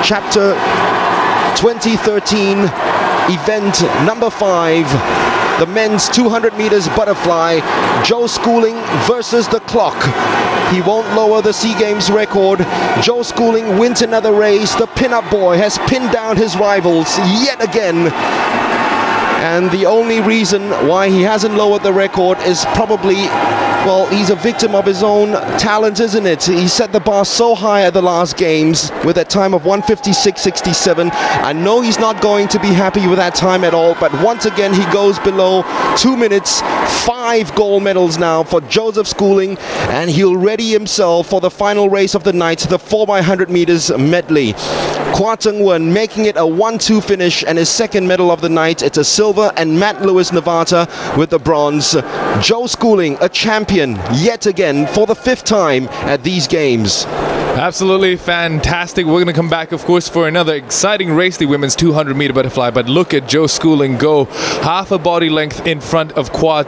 Chapter 2013, event number 5. the men's 200 meters butterfly. Joe Schooling versus the clock. He won't lower the SEA Games record. Joe Schooling wins another race. The pin-up boy has pinned down his rivals yet again. And the only reason why he hasn't lowered the record is probably, well, he's a victim of his own talent, isn't it? He set the bar so high at the last games with a time of 1:56.67. I know he's not going to be happy with that time at all, but once again he goes below 2 minutes. 5 gold medals now for Joseph Schooling, and he'll ready himself for the final race of the night, the 4x100 meters medley. Quah making it a 1-2 finish and his second medal of the night. It's a silver, and Matt Lewis Navata with the bronze. Joe Schooling, a champion yet again for the 5th time at these games. Absolutely fantastic. We're going to come back, of course, for another exciting race, the women's 200 meter butterfly. But look at Joe Schooling go half a body length in front of Quah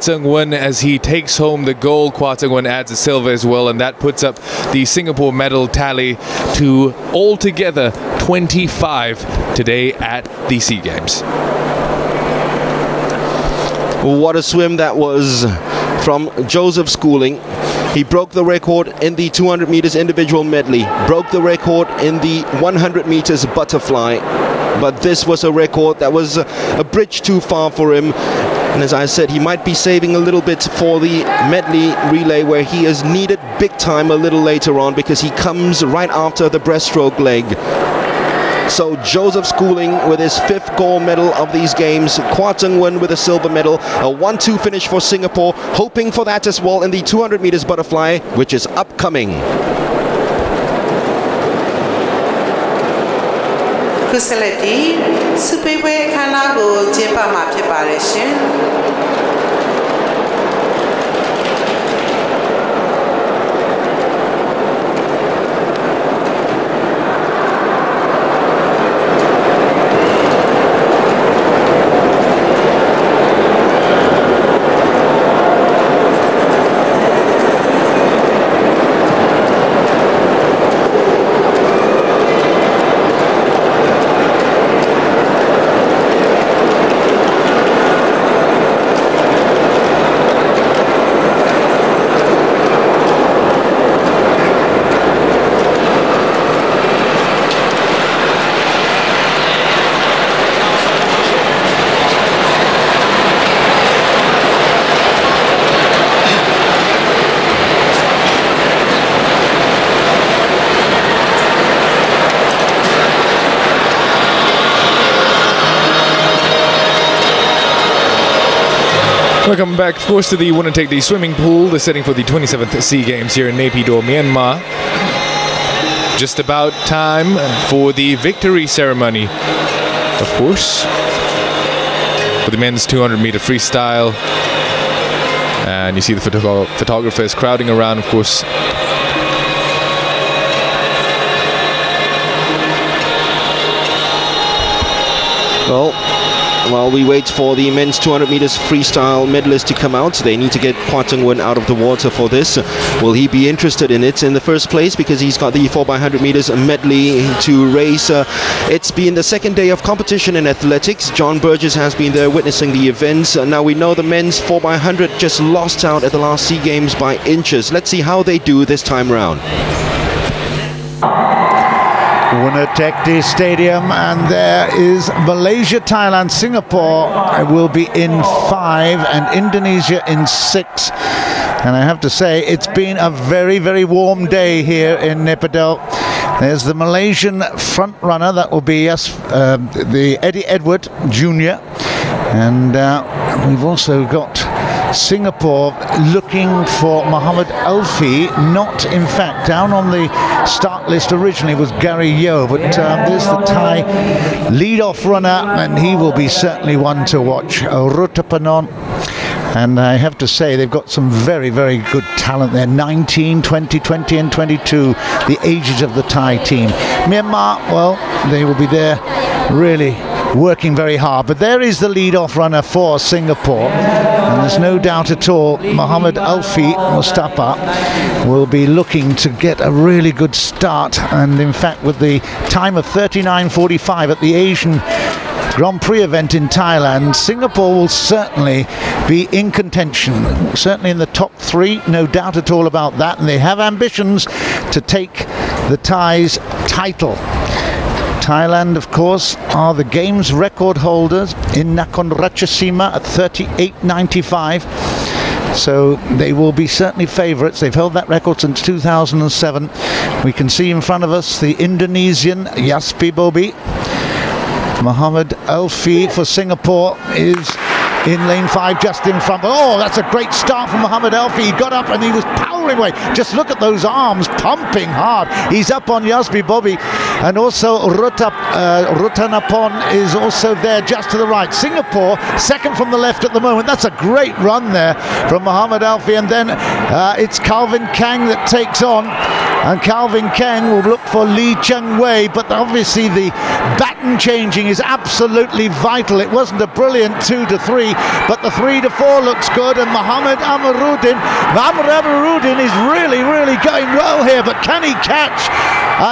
as he takes home the gold. Quah adds a silver as well, and that puts up the Singapore medal tally to altogether 25 today at the SEA Games. What a swim that was from Joseph Schooling. He broke the record in the 200 meters individual medley, broke the record in the 100 meters butterfly, but this was a record that was a bridge too far for him. And as I said, he might be saving a little bit for the medley relay, where he is needed big time a little later on, because he comes right after the breaststroke leg. So Joseph Schooling with his 5th gold medal of these games. Quah with a silver medal. A 1-2 finish for Singapore, hoping for that as well in the 200 meters butterfly, which is upcoming. Welcome back, of course, to the Winner Take the Swimming Pool, the setting for the 27th SEA Games here in Naypyidaw, Myanmar. Just about time for the victory ceremony, of course, for the men's 200 meter freestyle. And you see the photographers crowding around, of course. Well, while we wait for the men's 200 meters freestyle medalist to come out, they need to get Quah out of the water for this. Will he be interested in it in the first place? Because he's got the 4x100 meters medley to race. It's been the 2nd day of competition in athletics. John Burgess has been there witnessing the events. Now we know the men's 4x100 just lost out at the last SEA Games by inches. Let's see how they do this time around. Winner Take the Stadium, and there is Malaysia, Thailand, Singapore will be in 5 and Indonesia in 6. And I have to say, it's been a very, very warm day here in Naypyidaw. There's the Malaysian front runner, that will be the Eddie Edward Jr. And we've also got Singapore looking for Muhammad Alfi. Not, in fact, down on the start list originally was Gary Yeo, but there's the Thai lead-off runner, and he will be certainly one to watch. Rutapanon. And I have to say, they've got some very, very good talent there. 19, 20, 20 and 22, the ages of the Thai team. Myanmar, well, they will be there really working very hard. But there is the lead-off runner for Singapore. And there's no doubt at all, Muhammad Alfi Mustafa will be looking to get a really good start. And in fact, with the time of 39.45 at the Asian Grand Prix event in Thailand, Singapore will certainly be in contention, certainly in the top 3, no doubt at all about that, and they have ambitions to take the Thai's title. Thailand, of course, are the games record holders in Nakhon Ratchasima at 38.95. So they will be certainly favourites. They've held that record since 2007. We can see in front of us the Indonesian Yaspi Bobi. Muhammad Alfi for Singapore is in lane 5, just in front. Oh, that's a great start from Muhammad Alfi. He got up and he was powering away. Just look at those arms pumping hard. He's up on Yaspi Bobi, and also Rutanapon is also there just to the right. Singapore second from the left at the moment. That's a great run there from Muhammad Alfi, and then it's Calvin Kang that takes on, and Calvin Kang will look for Lee Cheng Wei, but obviously the baton changing is absolutely vital. It wasn't a brilliant 2 to 3, but the 3 to 4 looks good, and Mohammed Amaruddin is really going well here, but can he catch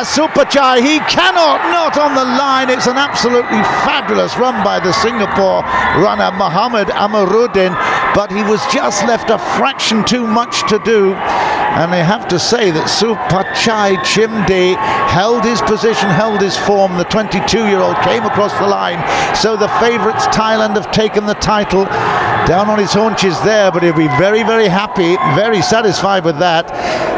Supachai? He cannot, not on the line. It's an absolutely fabulous run by the Singapore runner Mohammed Amaruddin, but he was just left a fraction too much to do, and they have to say that Supachai Chimde held his position, held his form. The 22-year-old came across the line, so the favourites Thailand have taken the title. Down on his haunches there, but he'll be very happy, very satisfied with that,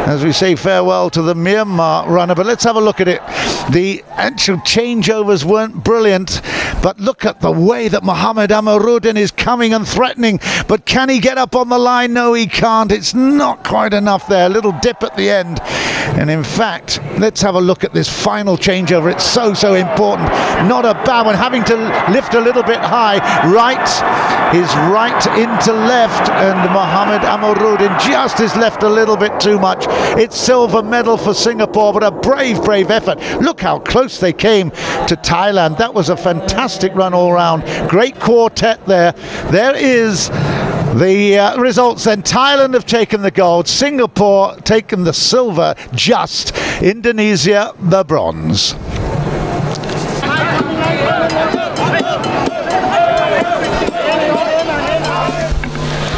as we say farewell to the Myanmar runner. But let's have a look at it. The actual changeovers weren't brilliant, but look at the way that Mohammed Amaruddin is coming and threatening. But can he get up on the line? No, he can't. It's not quite enough there. A little dip at the end. And in fact, let's have a look at this final changeover. It's so important. Not a bad one. Having to lift a little bit high. Right is right into left, and Mohammed Amaruddin just is left a little bit too much. It's silver medal for Singapore, but a brave effort. Look how close they came to Thailand. That was a fantastic run all round. Great quartet there. There is the results then. Thailand have taken the gold, Singapore taken the silver, just Indonesia the bronze.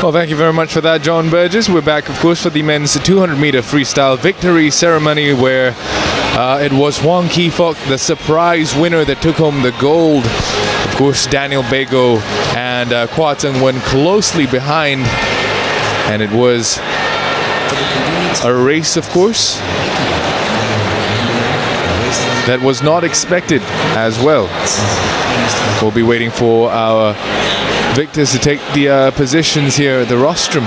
Well, thank you very much for that, John Burgess. We're back, of course, for the men's 200-meter freestyle victory ceremony, where it was Hwang Ki-fok, the surprise winner, that took home the gold. Of course, Daniel Bago and Quah went closely behind, and it was a race, of course, that was not expected as well. We'll be waiting for our victors to take the positions here at the rostrum.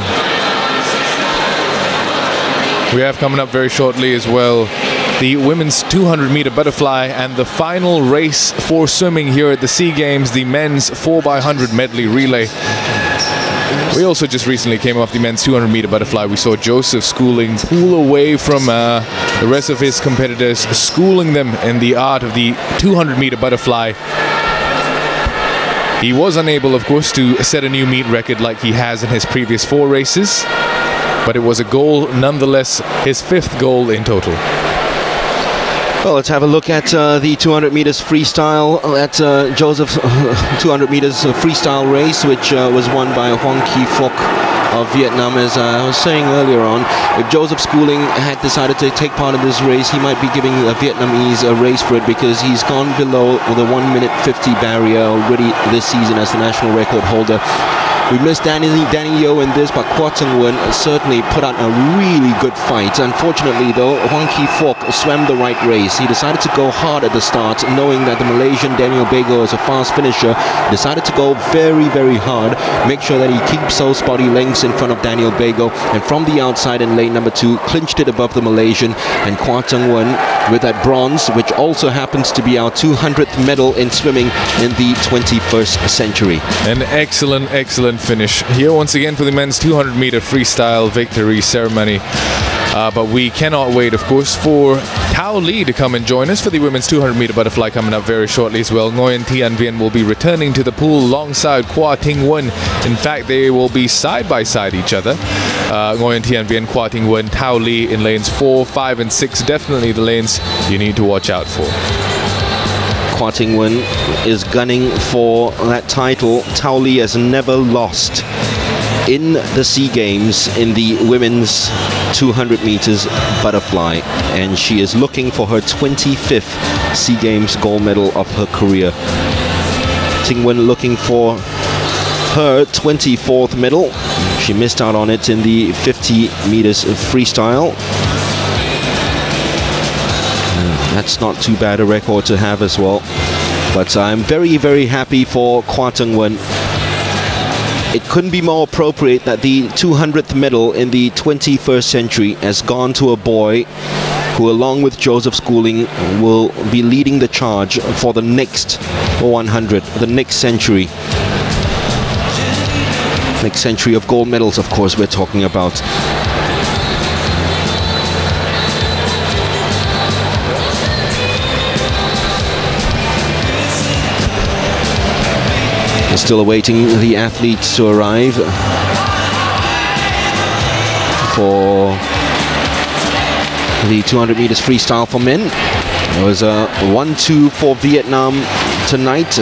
We have coming up very shortly as well the women's 200-meter butterfly and the final race for swimming here at the SEA Games, the men's 4x100 medley relay. We also just recently came off the men's 200-meter butterfly. We saw Joseph Schooling pull away from the rest of his competitors, schooling them in the art of the 200-meter butterfly. He was unable, of course, to set a new meet record like he has in his previous 4 races, but it was a goal nonetheless, his 5th goal in total. Well, let's have a look at the 200 meters freestyle, at Joseph's 200 meters freestyle race, which was won by Hwang Ki-fok of Vietnam. As I was saying earlier on, if Joseph Schooling had decided to take part in this race, he might be giving the Vietnamese a race for it, because he's gone below the 1 minute 50 barrier already this season as the national record holder. We missed Danny Yeo in this, but Quah certainly put out a really good fight. Unfortunately, though, Hwang Ki-fok swam the right race. He decided to go hard at the start, knowing that the Malaysian Daniel Bago is a fast finisher. Decided to go very hard, make sure that he keeps those body lengths in front of Daniel Bago, and from the outside in lane number 2, clinched it above the Malaysian. And Quah with that bronze, which also happens to be our 200th medal in swimming in the 21st century. An excellent finish here once again for the men's 200-meter freestyle victory ceremony. But we cannot wait, of course, for Tao Li to come and join us for the women's 200-meter butterfly coming up very shortly as well. Nguyen Thi Vien will be returning to the pool alongside Quah Ting Nguyen. In fact, they will be side by side each other. Nguyen Thi Vien, Quah Ting Nguyen, Tao Li in lanes 4, 5 and 6. Definitely the lanes you need to watch out for. Quah Ting-wen is gunning for that title. Tao Li has never lost in the SEA Games in the women's 200 meters butterfly, and she is looking for her 25th SEA Games gold medal of her career. Ting-wen looking for her 24th medal. She missed out on it in the 50 meters freestyle. That's not too bad a record to have as well. But I'm very, very happy for Quah Ting-wen. It couldn't be more appropriate that the 200th medal in the 21st century has gone to a boy who, along with Joseph Schooling, will be leading the charge for the next 100, the next century. Next century of gold medals, of course, we're talking about. We're still awaiting the athletes to arrive for the 200 meters freestyle for men. There was a 1-2 for Vietnam tonight,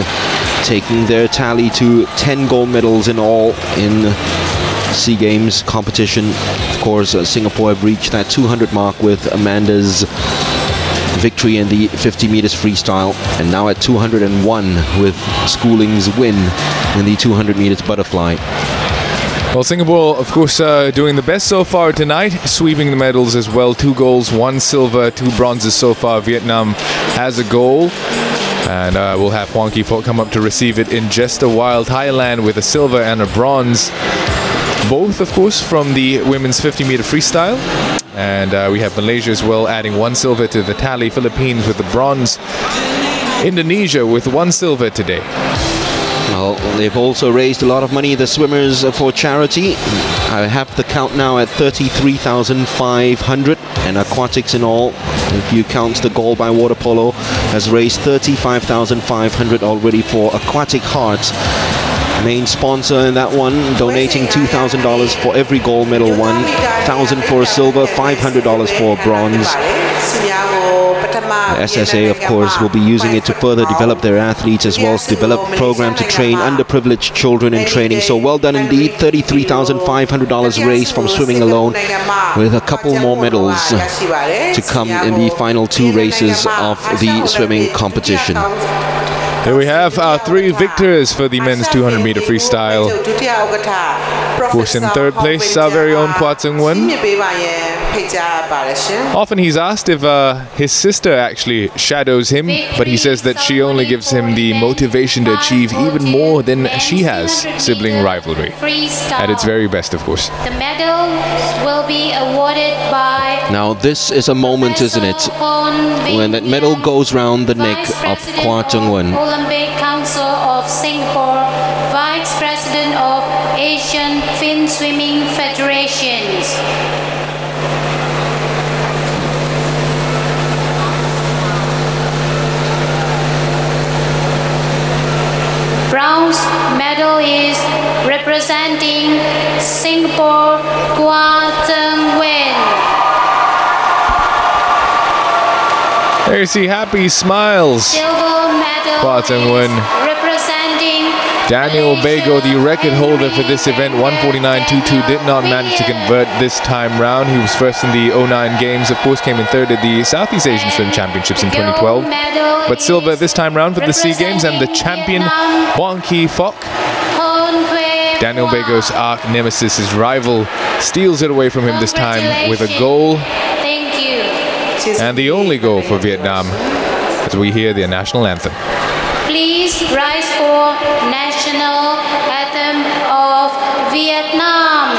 taking their tally to 10 gold medals in all in SEA Games competition. Of course, Singapore have reached that 200 mark with Amanda's victory in the 50 meters freestyle, and now at 201 with Schooling's win in the 200 meters butterfly. Well, Singapore, of course, doing the best so far tonight, sweeping the medals as well. 2 golds, 1 silver, 2 bronzes so far. Vietnam has a gold, and we'll have Hoang Ki Phuoc come up to receive it in just a while. Thailand with a silver and a bronze, both, of course, from the women's 50 meter freestyle. And we have Malaysia as well, adding 1 silver to the tally. Philippines with the bronze. Indonesia with 1 silver today. Well, they've also raised a lot of money, the swimmers, for charity. I have the count now at 33,500, and aquatics in all, if you count the gold by water polo, has raised 35,500 already for Aquatic Heart. Main sponsor in that one, donating $2,000 for every gold medal won, $1,000 for a silver, $500 for a bronze. The SSA, of course, will be using it to further develop their athletes, as well as develop a program to train underprivileged children in training. So well done indeed. $33,500 raised from swimming alone, with a couple more medals to come in the final 2 races of the swimming competition. Here we have our 3 victors for the men's 200 meter freestyle. Of course, in 3rd place, our very own Quah Ting-wen. Often he's asked if his sister actually shadows him, but he says that she only gives him the motivation to achieve even more than she has. Sibling rivalry at its very best, of course. The medal will be awarded by... Now this is a moment, isn't it, when that medal goes round the neck of Quah Ting-wen. Olympic Council of Singapore, Vice President of Asian Fin Swimming Federations. Bronze medal is representing Singapore, Quah Ting-wen. There you see happy smiles. Silver medal Quah Ting-wen. representing Daniel Bago, the record holder for this event, 149.22, did not manage to convert this time round. He was first in the 09 games, of course, came in 3rd at the Southeast Asian Swim Championships in 2012. But silver this time round for the SEA Games, and the champion, Hoang Ki Phuoc. Daniel Bago's arch nemesis, his rival, steals it away from him this time with a goal. Thank you. And the only goal for Vietnam as we hear their national anthem. Please rise for national anthem of Vietnam.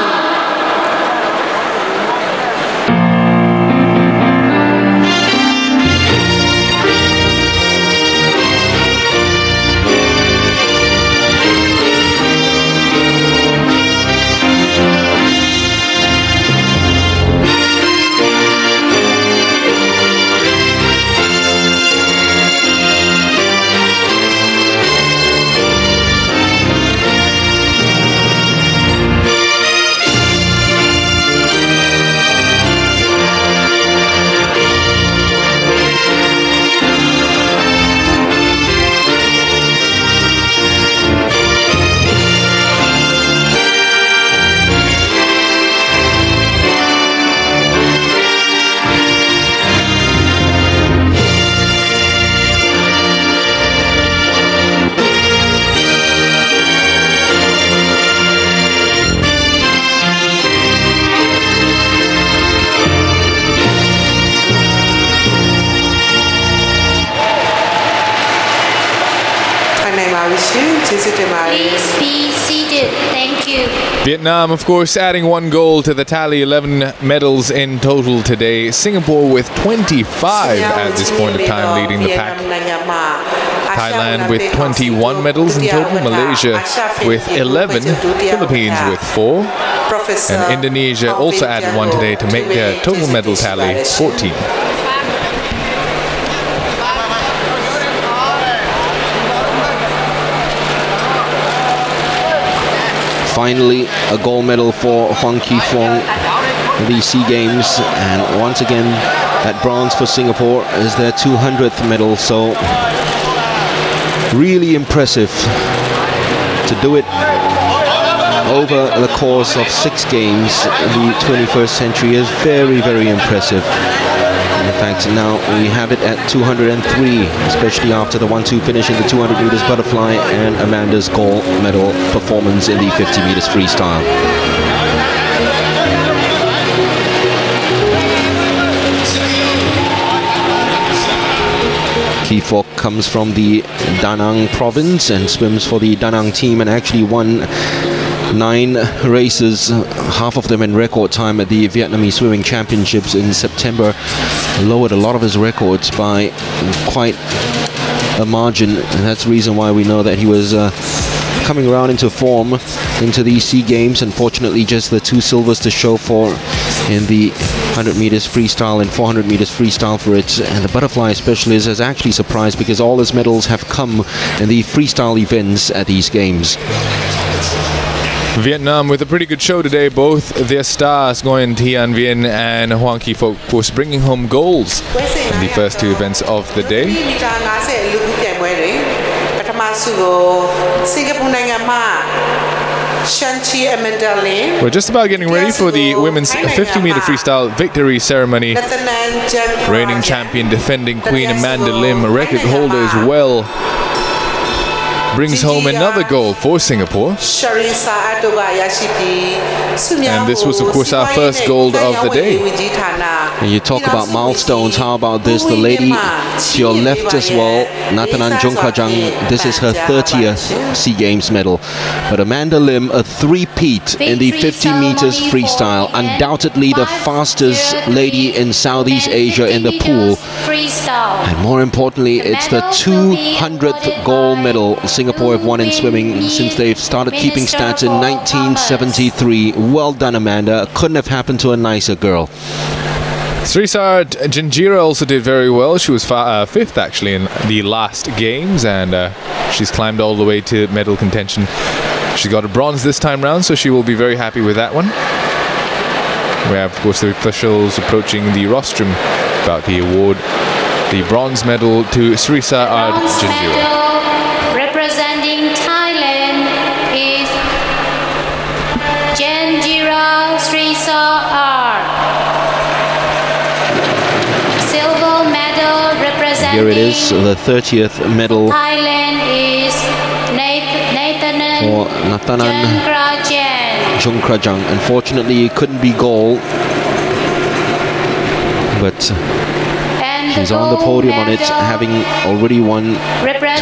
Please be seated. Thank you. Vietnam, of course, adding 1 goal to the tally, 11 medals in total today. Singapore with 25 at this point of time, leading the pack. Thailand with 21 medals in total, Malaysia with 11, Philippines with 4, and Indonesia also added 1 today to make their total medal tally 14. Finally, a gold medal for Hwang Kee-fong in the SEA Games, and once again, that bronze for Singapore is their 200th medal. So, really impressive to do it over the course of 6 games in the 21st century is very, very impressive. In fact, now we have it at 203, especially after the 1-2 finish in the 200 meters butterfly and Amanda's gold medal performance in the 50 meters freestyle. Kee-fong comes from the Da Nang province and swims for the Da Nang team, and actually won 9 races, half of them in record time at the Vietnamese Swimming Championships in September. Lowered a lot of his records by quite a margin, and that's the reason why we know that he was coming around into form into the SEA Games. Unfortunately, just the 2 silvers to show for in the 100 meters freestyle and 400 meters freestyle for it. And the butterfly specialist is actually surprised because all his medals have come in the freestyle events at these games. Vietnam with a pretty good show today. Both their stars, Nguyen Thi Vien and Hwang Kee-fong, of course, bringing home golds in the first 2 events of the day. We're just about getting ready for the women's 50-meter freestyle victory ceremony. Reigning champion, defending queen Amanda Lim, a record holder as well, brings home another gold for Singapore. And this was, of course, our first gold of the day. And you talk about milestones, how about this? The lady to your left as well, Natanan Jongkrajang, this is her 30th SEA Games medal. But Amanda Lim, a 3-peat in the 50 meters freestyle, undoubtedly the fastest lady in Southeast Asia in the pool. And more importantly, it's the 200th gold medal Singapore have won in swimming since they've started keeping stats in 1973. Well done, Amanda. Couldn't have happened to a nicer girl. Srisar Janjira also did very well. She was 5th actually in the last games, and she's climbed all the way to medal contention. She got a bronze this time round, so she will be very happy with that one. We have, of course, the officials approaching the rostrum about the award. The bronze medal to Srisar Janjira. Representing Thailand is Janjira Srisar. Silver medal representing Here it is, the 30th medal Thailand is for Natanan Jongkrajang. Unfortunately, it couldn't be gold, but she's on the podium on it, having already won 2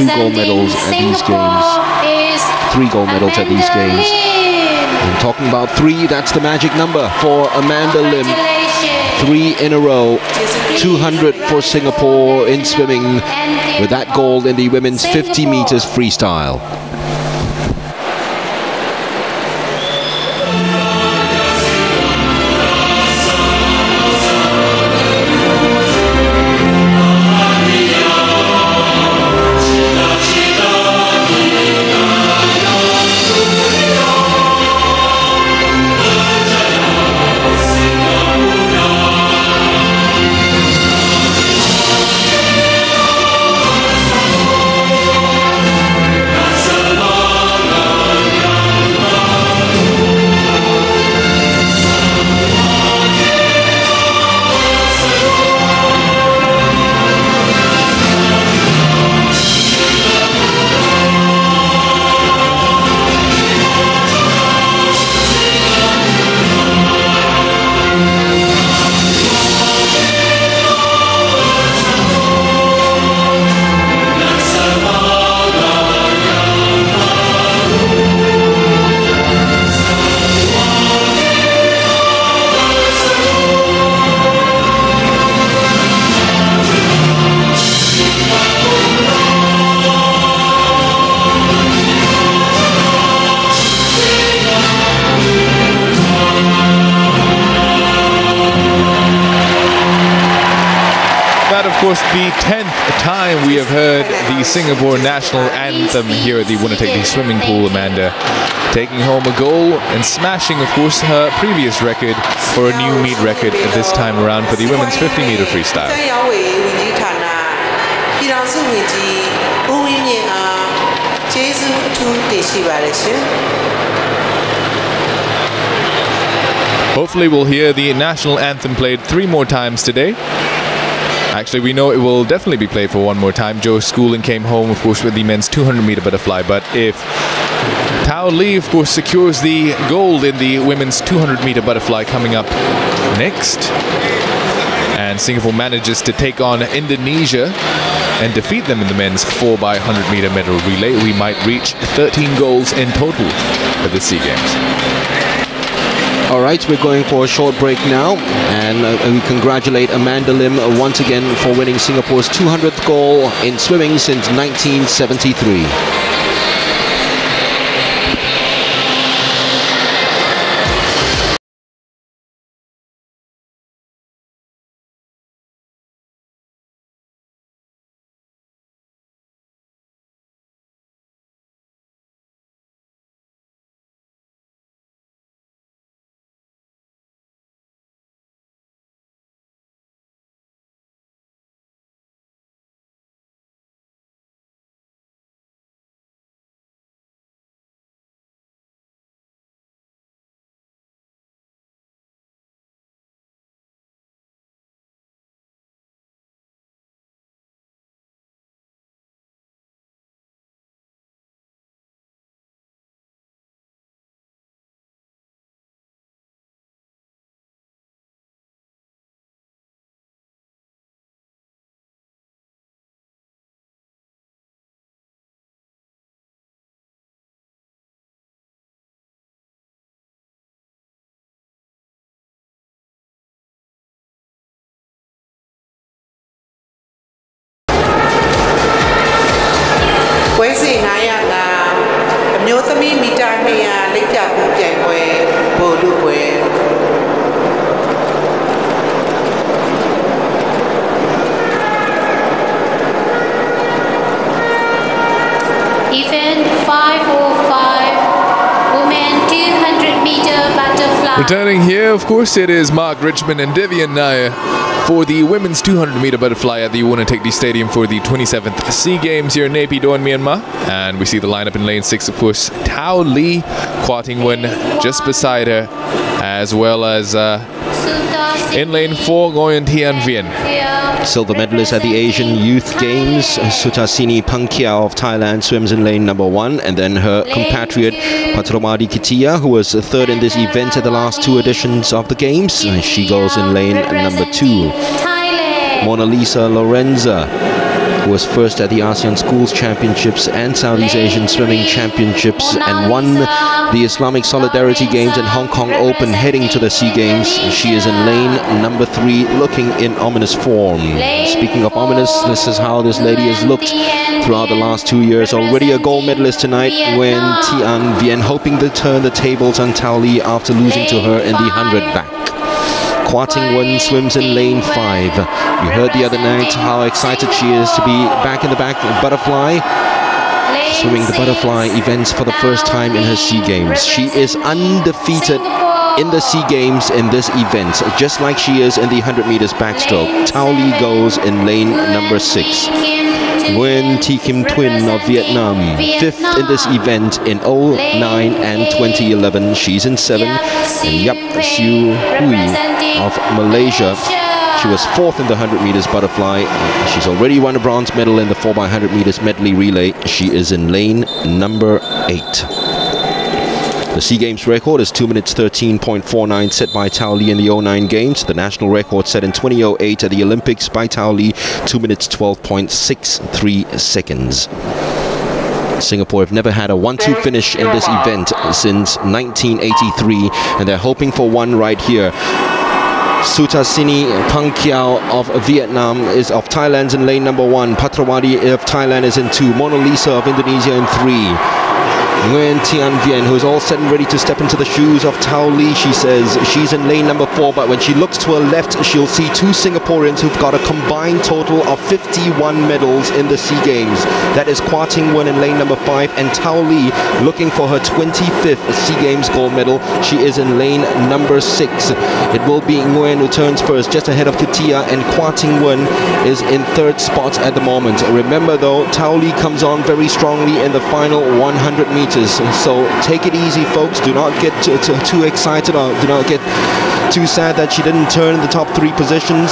gold medals at these games, 3 gold medals at these games. And talking about 3, that's the magic number for Amanda Lim. 3 in a row, 200 for Singapore in swimming, with that gold in the women's 50 meters freestyle. course, the 10th time we have heard the Singapore national anthem here at the Winner Take the Swimming Pool. Amanda taking home a goal and smashing, of course, her previous record for a new meet record this time around for the women's 50-meter freestyle. Hopefully we'll hear the national anthem played 3 more times today. Actually, we know it will definitely be played for 1 more time. Joe Schooling came home, of course, with the men's 200-meter butterfly. But if Tao Li, of course, secures the gold in the women's 200-meter butterfly coming up next, and Singapore manages to take on Indonesia and defeat them in the men's 4x100-meter medal relay, we might reach 13 goals in total for the SEA Games. All right, we're going for a short break now, and we congratulate Amanda Lim once again for winning Singapore's 200th goal in swimming since 1973. Returning here, of course, it is Mark Richmond and Devian Nair for the women's 200-meter butterfly at the Wanna Take the Stadium for the 27th SEA Games here in Naypyidaw, Myanmar. And we see the lineup in lane 6, of course, Tao Li, Quah just beside her, as well as in lane 4, Nguyen Thian Vien. Silver medalist at the Asian Youth Games, Sutasini Pangkiao of Thailand swims in lane number 1, and then her compatriot Patramadi Kitia, who was 3rd in this event at the last 2 editions of the Games. She goes in lane number 2. Mona Lisa Lorenza, who was 1st at the ASEAN Schools Championships and Southeast Asian Swimming Championships and won the Islamic Solidarity Games and Hong Kong Open heading to the SEA Games. She is in lane number 3, looking in ominous form. Speaking of ominous, this is how this lady has looked throughout the last 2 years. Already a gold medalist tonight when Thian Vien hoping to turn the tables on Tao Li after losing to her in the 100 back. Quah swims in lane 5. You heard the other night how excited she is to be back in the back butterfly, swimming the butterfly events for the first time in her SEA Games. She is undefeated in the SEA Games in this event, just like she is in the 100 meters backstroke. Tao Li goes in lane number 6. Nguyen Thi Kim Twin of Vietnam, 5th in this event in 09 and 2011. She's in 7. And Yap Siu Hui of Malaysia, she was 4th in the 100 meters butterfly. She's already won a bronze medal in the 4x100 meters medley relay. She is in lane number 8. The SEA Games record is 2 minutes 13.49 set by Tao Li in the 09 Games. The national record set in 2008 at the Olympics by Tao Li, 2 minutes 12.63 seconds. Singapore have never had a 1-2 finish in this event since 1983, and they're hoping for one right here. Sutasini Pangkiao of Vietnam is of Thailand's in lane number 1. Patrawadi of Thailand is in 2. Mona Lisa of Indonesia in 3. Nguyen Tian Vien, who is all set and ready to step into the shoes of Tao Li. She says she's in lane number 4, but when she looks to her left, she'll see 2 Singaporeans who've got a combined total of 51 medals in the SEA Games. That is Quah Ting in lane number 5, and Tao Li looking for her 25th SEA Games gold medal. She is in lane number 6. It will be Nguyen who turns first, just ahead of Katia, and Quah Ting is in 3rd spot at the moment. Remember though, Tao Li comes on very strongly in the final 100 meters. So take it easy, folks. Do not get too excited, or do not get too sad that she didn't turn the top 3 positions,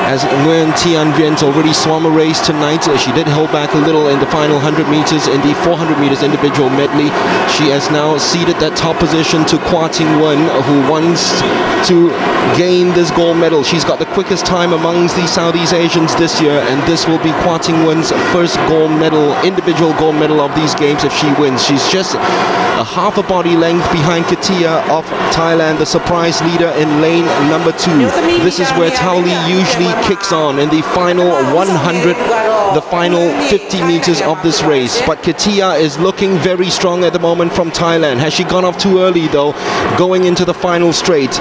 as Nguyen Tian Vien's already swum a race tonight. She did hold back a little in the final 100 meters in the 400 meters individual medley. She has now ceded that top position to Quah Ting, who wants to gain this gold medal. She's got the quickest time amongst the Southeast Asians this year, and this will be Quah Ting-wen's first gold medal, individual gold medal of these games if she wins. She's just a half a body length behind Katia of Thailand, the surprise leader in lane number 2. This is where Tao Li usually kicks on in the final 100, the final 50 meters of this race. But Katia is looking very strong at the moment from Thailand. Has she gone off too early though, going into the final straight?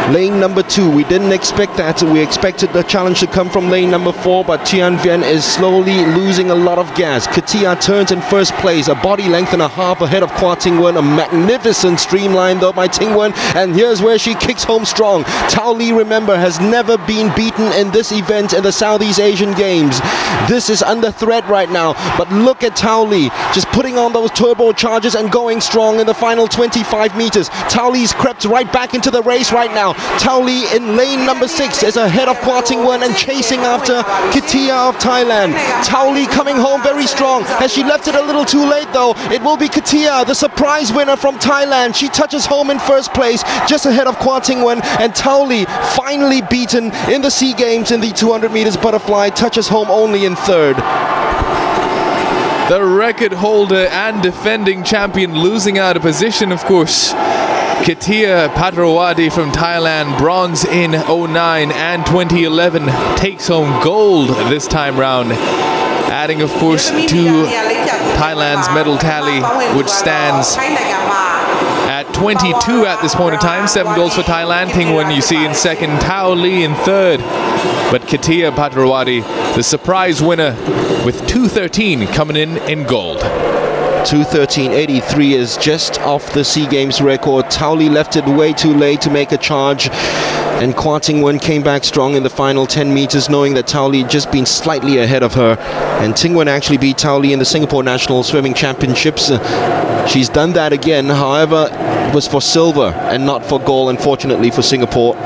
Lane number 2, we didn't expect that. We expected the challenge to come from lane number 4, but Tian Vien is slowly losing a lot of gas. Katia turns in first place, a body length and a half ahead of Quah Ting, a magnificent streamline though by Ting, and here's where she kicks home strong. Tao Li, remember, has never been beaten in this event in the Southeast Asian Games. This is under threat right now, but look at Tao Li, just putting on those turbo charges and going strong in the final 25 meters. Tao Li's crept right back into the race right now. Tao Li in lane number 6 is ahead of Quah Ting and chasing after Katia of Thailand. Tao Li coming home very strong. Has she left it a little too late though? It will be Katia, the surprise winner from Thailand. She touches home in first place, just ahead of Quah Ting, and Tao Li, finally beaten in the SEA Games in the 200 meters butterfly, touches home only in 3rd. The record holder and defending champion losing out of position, of course. Katia Patrawadi from Thailand, bronze in 09 and 2011, takes home gold this time round. Adding, of course, to Thailand's medal tally, which stands at 22 at this point in time. 7 golds for Thailand. Ting you see in 2nd, Tao Li in 3rd. But Katia Patrawadi, the surprise winner, with 2:13 coming in gold. 2:13.83 is just off the SEA Games record. Tao Li left it way too late to make a charge, and Quah Ting came back strong in the final 10 meters, knowing that Tao Li had just been slightly ahead of her. And Ting actually beat Tao Li in the Singapore National Swimming Championships. She's done that again, however, it was for silver and not for gold, unfortunately, for Singapore.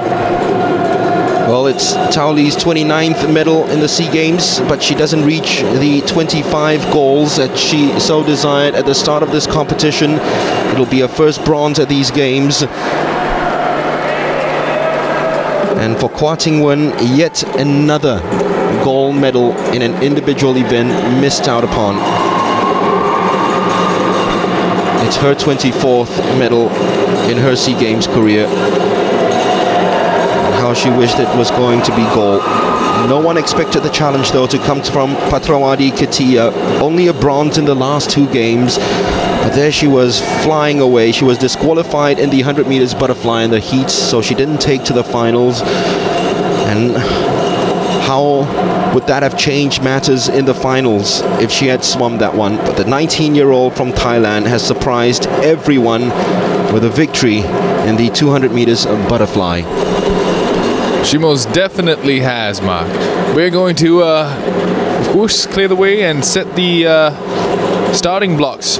Well, it's Tao Li's 29th medal in the SEA Games, but she doesn't reach the 25 golds that she so desired at the start of this competition. It'll be her first bronze at these games. And for Quah Ting, yet another gold medal in an individual event missed out upon. It's her 24th medal in her SEA Games career. How she wished it was going to be gold. No one expected the challenge though to come from Patrawadi Katia. Only a bronze in the last 2 games, but there she was flying away. She was disqualified in the 100 meters butterfly in the heats, so she didn't take to the finals. And how would that have changed matters in the finals if she had swum that one? But the 19-year-old from Thailand has surprised everyone with a victory in the 200 meters butterfly. She most definitely has, Mark. We're going to, of course, clear the way and set the starting blocks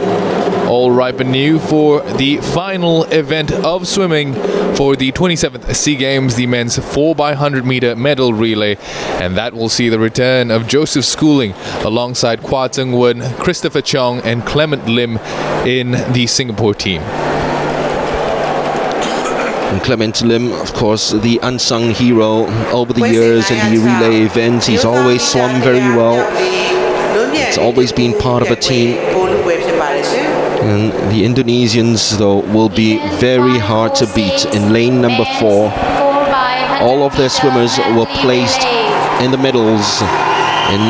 all ripe and new for the final event of swimming for the 27th SEA Games, the men's 4x100 meter medal relay. And that will see the return of Joseph Schooling alongside Quah Ting, Christopher Chong and Clement Lim in the Singapore team. And Clement Lim, of course, the unsung hero over the years in the relay events. He's always swum very well. It's always been part of a team. And the Indonesians, though, will be very hard to beat. In lane number 4, all of their swimmers were placed in the medals in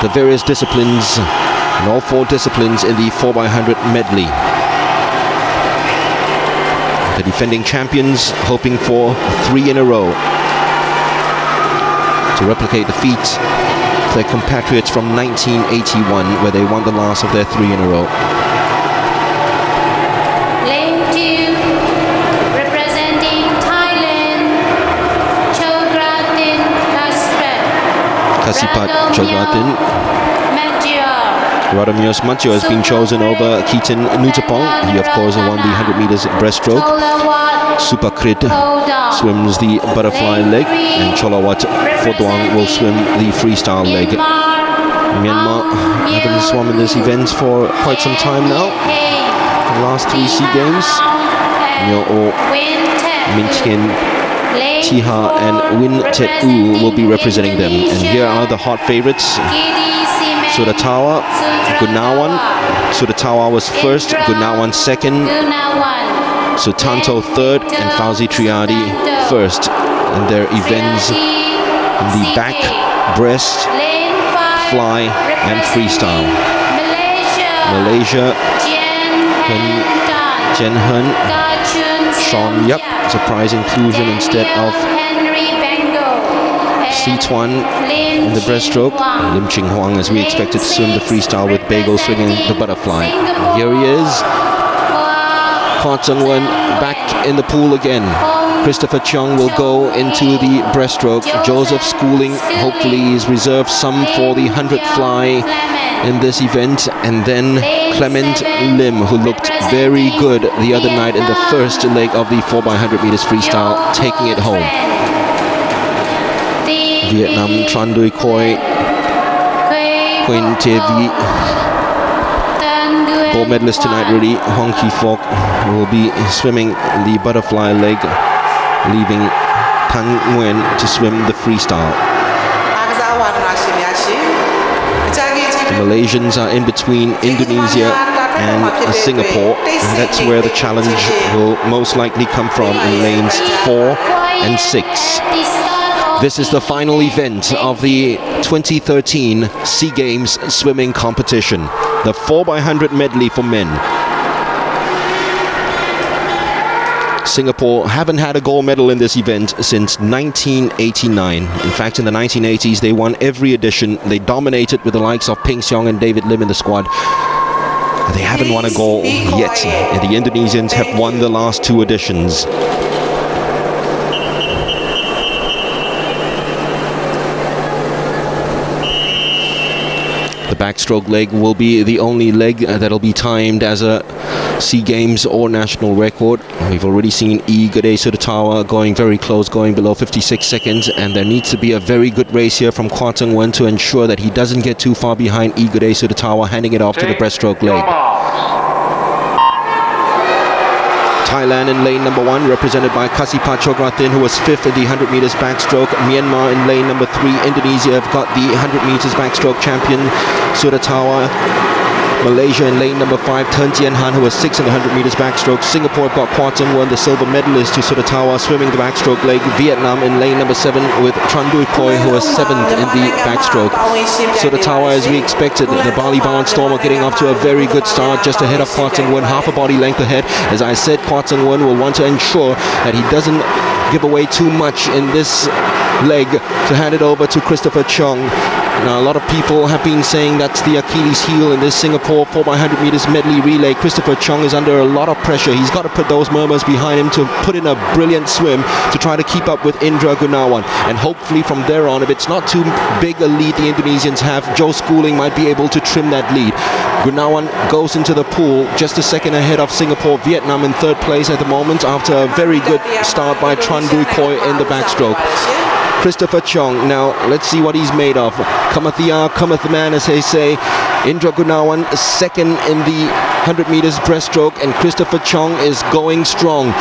the various disciplines in all 4 disciplines in the 4x100 medley. The defending champions hoping for 3 in a row to replicate the feat of their compatriots from 1981, where they won the last of their 3 in a row. Lane 2, representing Thailand, Chogratin Kasipat Chogratin. Radomir Matjo has been chosen over Keaton Nutapong. He, of course, won the 100 meters breaststroke. Supakrit swims the butterfly leg, and Cholawat Phothuang will swim the freestyle leg. Myanmar haven't swum in this event for quite some time now. The last 3 SEA Games, Nyo Minkin, Tiha and Win Tet U will be representing them. And here are the hot favorites. Sudatawa, Gunawan. Sudatawa was first, Gunawan second, Sutanto third, and Fauzi Triadi first. And their events in the back, breast, fly, and freestyle. Malaysia, Jen Hun, Sean Yap, surprise inclusion instead of Situan in the breaststroke. Lim Ching Huang, as we expected, to swim the freestyle with Bagel swinging the butterfly. Here he is. Quah Zheng back in the pool again. Christopher Cheong will go into the breaststroke. Joseph Schooling hopefully is reserved some for the 100 fly in this event. And then Clement Lim, who looked very good the other night in the first leg of the 4x100 meters freestyle, taking it home. Vietnam Tran Dui Khoi, Queen Tevi, gold medalist tonight really, Hong Ki Fok will be swimming the butterfly leg, leaving Tan Nguyen to swim the freestyle. The Malaysians are in between Indonesia and Singapore, and that's where the challenge will most likely come from in lanes 4 and 6. This is the final event of the 2013 SEA Games swimming competition, the 4x100 medley for men. Singapore haven't had a gold medal in this event since 1989. In fact, in the 1980s, they won every edition. They dominated with the likes of Peng Xiong and David Lim in the squad. They haven't won a gold yet, and the Indonesians have won the last 2 editions. The backstroke leg will be the only leg that'll be timed as a SEA Games or national record. We've already seen Gade Sudatawa going very close, going below 56 seconds, and there needs to be a very good race here from Quah Zheng to ensure that he doesn't get too far behind Gade Sudatawa, handing it off to the breaststroke leg. Thailand in lane number 1, represented by Kasipat Chogratin, who was 5th in the 100 meters backstroke. Myanmar in lane number 3. Indonesia have got the 100 meters backstroke champion, Sudatawa. Malaysia in lane number 5, Tern Tien Han, who was 6th in the 100 meters backstroke. Singapore have got Quah Zheng, the silver medalist, to Sudatawa swimming the backstroke leg. Vietnam in lane number 7 with Tran Dui Khoi, who was 7th in the backstroke. Sudatawa, as we expected, the Bali Bound Stormer getting off to a very good start, just ahead of Quah Zheng, half a body length ahead. As I said, Quah Zheng will want to ensure that he doesn't give away too much in this leg to hand it over to Christopher Cheong. Now, a lot of people have been saying that's the Achilles heel in this Singapore 4x100 meters medley relay. Christopher Cheong is under a lot of pressure. He's got to put those murmurs behind him to put in a brilliant swim to try to keep up with Indra Gunawan. And hopefully from there on, if it's not too big a lead the Indonesians have, Joe Schooling might be able to trim that lead. Gunawan goes into the pool just a second ahead of Singapore. Vietnam in 3rd place at the moment after a very good start by Tran Dui Khoi in the backstroke. Christopher Cheong, now let's see what he's made of. Cometh the hour, cometh the man, as they say. Indra Gunawan 2nd in the 100 meters breaststroke, and Christopher Cheong is going strong.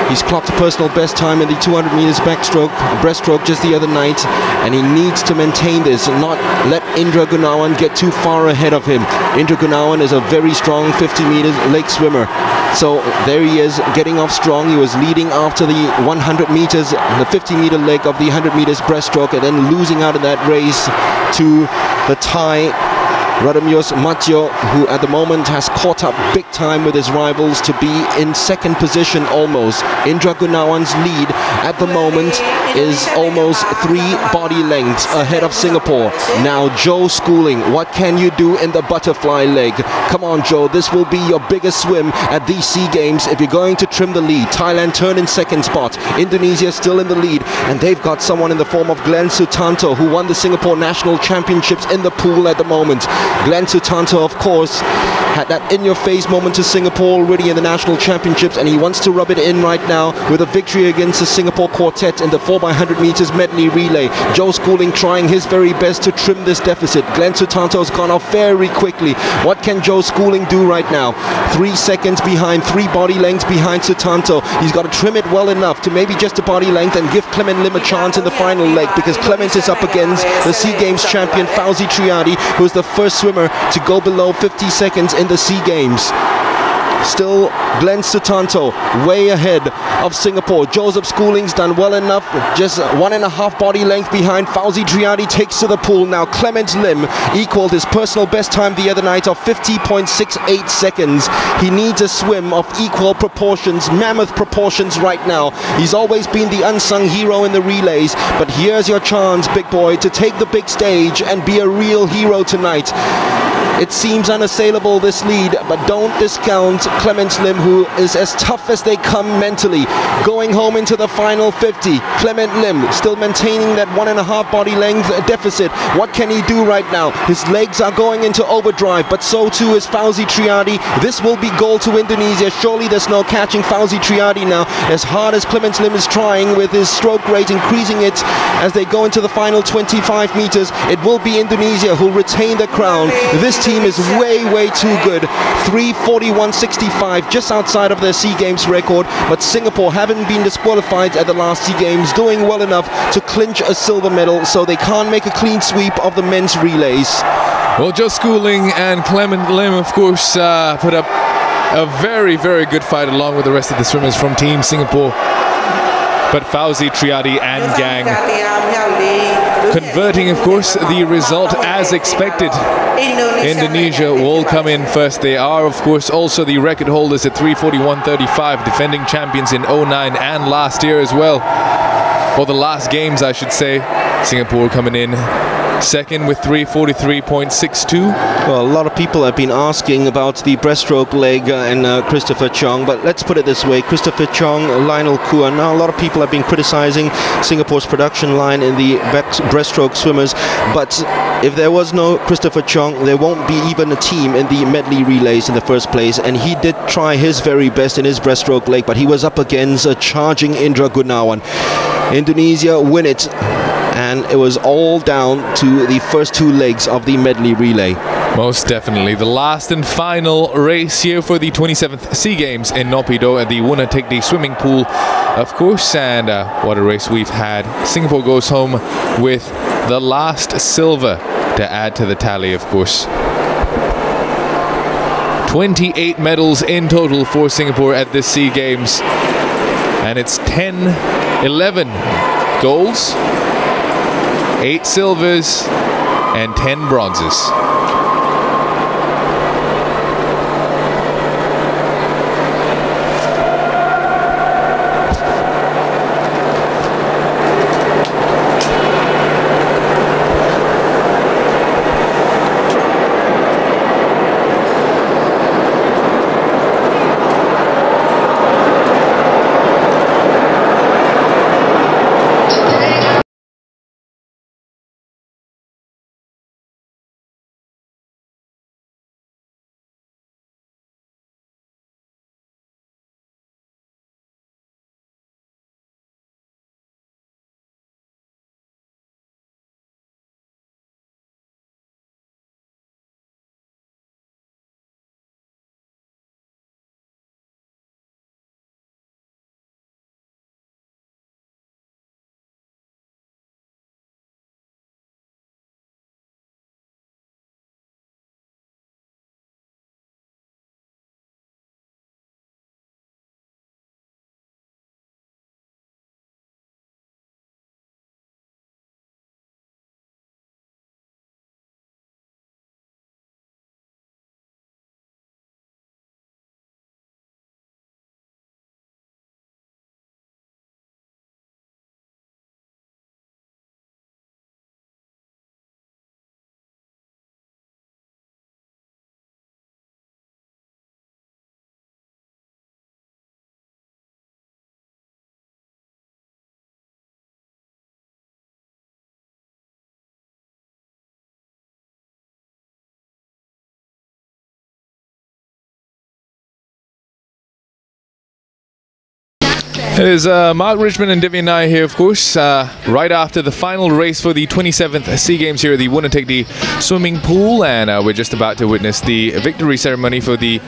He's clocked a personal best time in the 200 meters breaststroke just the other night, and he needs to maintain this and not let Indra Gunawan get too far ahead of him. Indra Gunawan is a very strong 50 meters leg swimmer. So there he is, getting off strong. He was leading after the 100 meters, the 50-meter leg of the 100 meters breaststroke, and then losing out in that race to the Thai Radamios Matjo, who at the moment has caught up big time with his rivals to be in second position almost. Indra Gunawan's lead at the moment is almost 3 body lengths ahead of Singapore. Now Joe Schooling, what can you do in the butterfly leg? Come on Joe, this will be your biggest swim at these SEA Games if you're going to trim the lead. Thailand turn in second spot. Indonesia still in the lead, and they've got someone in the form of Glenn Sutanto, who won the Singapore National Championships in the pool at the moment. Glenn Sutanto, of course, had that in-your-face moment to Singapore already in the National Championships, and he wants to rub it in right now with a victory against the Singapore quartet in the 4x100 meters medley relay. Joe Schooling trying his very best to trim this deficit. Glenn Sutanto has gone off very quickly. What can Joe Schooling do right now? 3 seconds behind, 3 body lengths behind Sutanto. He's got to trim it well enough to maybe just a body length and give Clement Lim a chance in the final leg, because Clement is up against the SEA Games champion Fauzi Triadi, who is the first swimmer to go below 50 seconds in the SEA Games. Still Glenn Sutanto way ahead of Singapore. Joseph Schooling's done well enough, just 1.5 body length behind. Fauzi Triadi takes to the pool. Now Clement Lim equaled his personal best time the other night of 50.68 seconds. He needs a swim of equal proportions, mammoth proportions right now. He's always been the unsung hero in the relays, but here's your chance, big boy, to take the big stage and be a real hero tonight. It seems unassailable, this lead, but don't discount Clement Lim, who is as tough as they come mentally. Going home into the final 50. Clement Lim still maintaining that 1.5 body length deficit. What can he do right now? His legs are going into overdrive, but so too is Fauzi Triadi. This will be gold to Indonesia. Surely there's no catching Fauzi Triadi now. As hard as Clement Lim is trying with his stroke rate, increasing it as they go into the final 25 meters, it will be Indonesia who'll retain the crown. This team is way too good. 3:41.65, just outside of their SEA Games record, but Singapore haven't been disqualified at the last SEA Games, doing well enough to clinch a silver medal, so they can't make a clean sweep of the men's relays. Well, Joe Schooling and Clement Lim, of course, put up a very good fight along with the rest of the swimmers from Team Singapore. But Fauzi Triadi and gang converting, of course, the result as expected. Indonesia will come in first. They are, of course, also the record holders at 3:41.35, defending champions in 2009 and last year as well. Or the last games, I should say. Singapore coming in second with 3:43.62. Well, a lot of people have been asking about the breaststroke leg and Christopher Chong, but let's put it this way. Christopher Chong, Lionel Quah. Now, a lot of people have been criticizing Singapore's production line in the breaststroke swimmers, but if there was no Christopher Chong, there won't be even a team in the medley relays in the first place, and he did try his very best in his breaststroke leg, but he was up against a charging Indra Gunawan. Indonesia win it, and it was all down to the first 2 legs of the medley relay. Most definitely. The last and final race here for the 27th SEA Games in Naypyidaw at the Wunatekdi swimming pool, of course, and what a race we've had. Singapore goes home with the last silver to add to the tally, of course. 28 medals in total for Singapore at this SEA Games, and it's 11 golds, 8 silvers and 10 bronzes. It is Mark Richmond and Divya Nai here, of course, right after the final race for the 27th SEA Games here at the Untitled swimming pool, and we're just about to witness the victory ceremony for the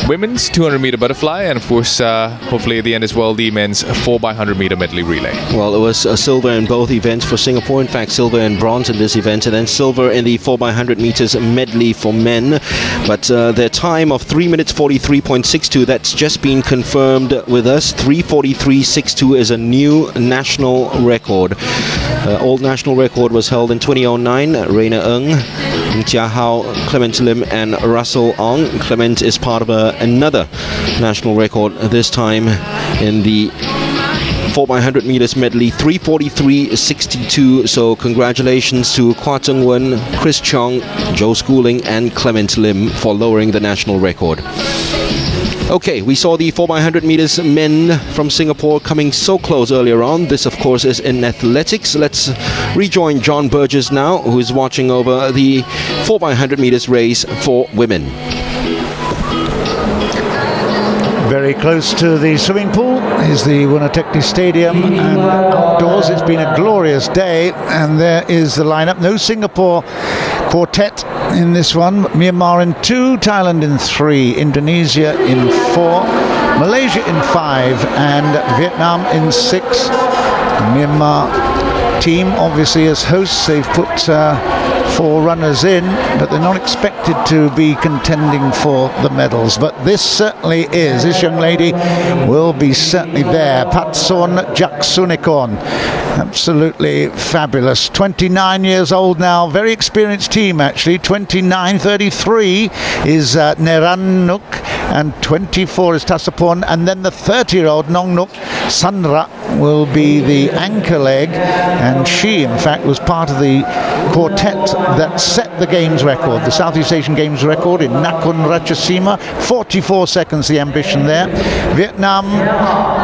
women's 200-meter butterfly, and of course, hopefully at the end as well, the men's 4x100-meter medley relay. Well, it was silver in both events for Singapore. In fact, silver and bronze in this event, and then silver in the 4x100 meters medley for men. But their time of 3 minutes 43.62, that's just been confirmed with us. 3:43.62 is a new national record. Old national record was held in 2009. Raina Ng, Jia Hao, Clement Lim and Russell Ong. Clement is part of another national record, this time in the 4x100 meters medley, 3:43.62. So congratulations to Quah, Chris Chong, Joe Schooling and Clement Lim for lowering the national record. Okay, we saw the 4x100 meters men from Singapore coming so close earlier on. This, of course, is in athletics. Let's rejoin John Burgess now, who is watching over the 4x100 meters race for women. Very close to the swimming pool is the Untitled Stadium, and outdoors it's been a glorious day, and there is the lineup. No Singapore quartet in this one. Myanmar in 2, Thailand in 3, Indonesia in 4, Malaysia in 5 and Vietnam in 6. The Myanmar team obviously as hosts, they've put 4 runners in, but they're not expected to be contending for the medals. But this certainly is. This young lady will be certainly there. Patson Jaksunikon. Absolutely fabulous. 29 years old now. Very experienced team actually. 29, 33 is Neranuk and 24 is Tasapon. And then the 30-year-old Nongnuk Sanra will be the anchor leg. And she, in fact, was part of the quartet that set the games record, the Southeast Asian Games record in Nakhon Ratchasima. 44 seconds, the ambition there. Vietnam,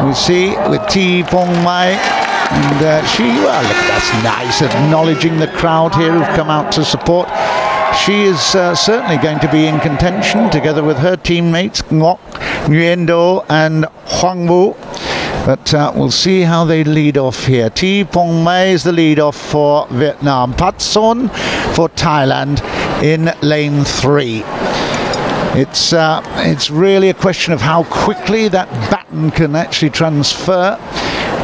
we see with Thi Pong Mai. And she, well, look, that's nice, acknowledging the crowd here who've come out to support. She is certainly going to be in contention together with her teammates Ngoc, Nguyen Do and Huang Wu. But we'll see how they lead off here. Thi Pong Mai is the lead off for Vietnam. Patson for Thailand in lane 3. It's really a question of how quickly that baton can actually transfer.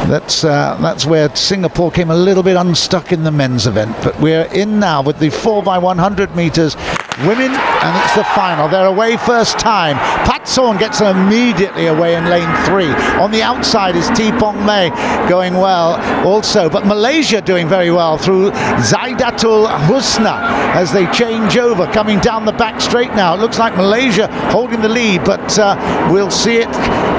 That's where Singapore came a little bit unstuck in the men's event. But we're in now with the 4x100 meters women, and it's the final. They're away first time. Patson gets immediately away in lane 3. On the outside is Thi Pong Mai going well also, but Malaysia doing very well through Zaidatul Husna as they change over, coming down the back straight now. It looks like Malaysia holding the lead, but we'll see it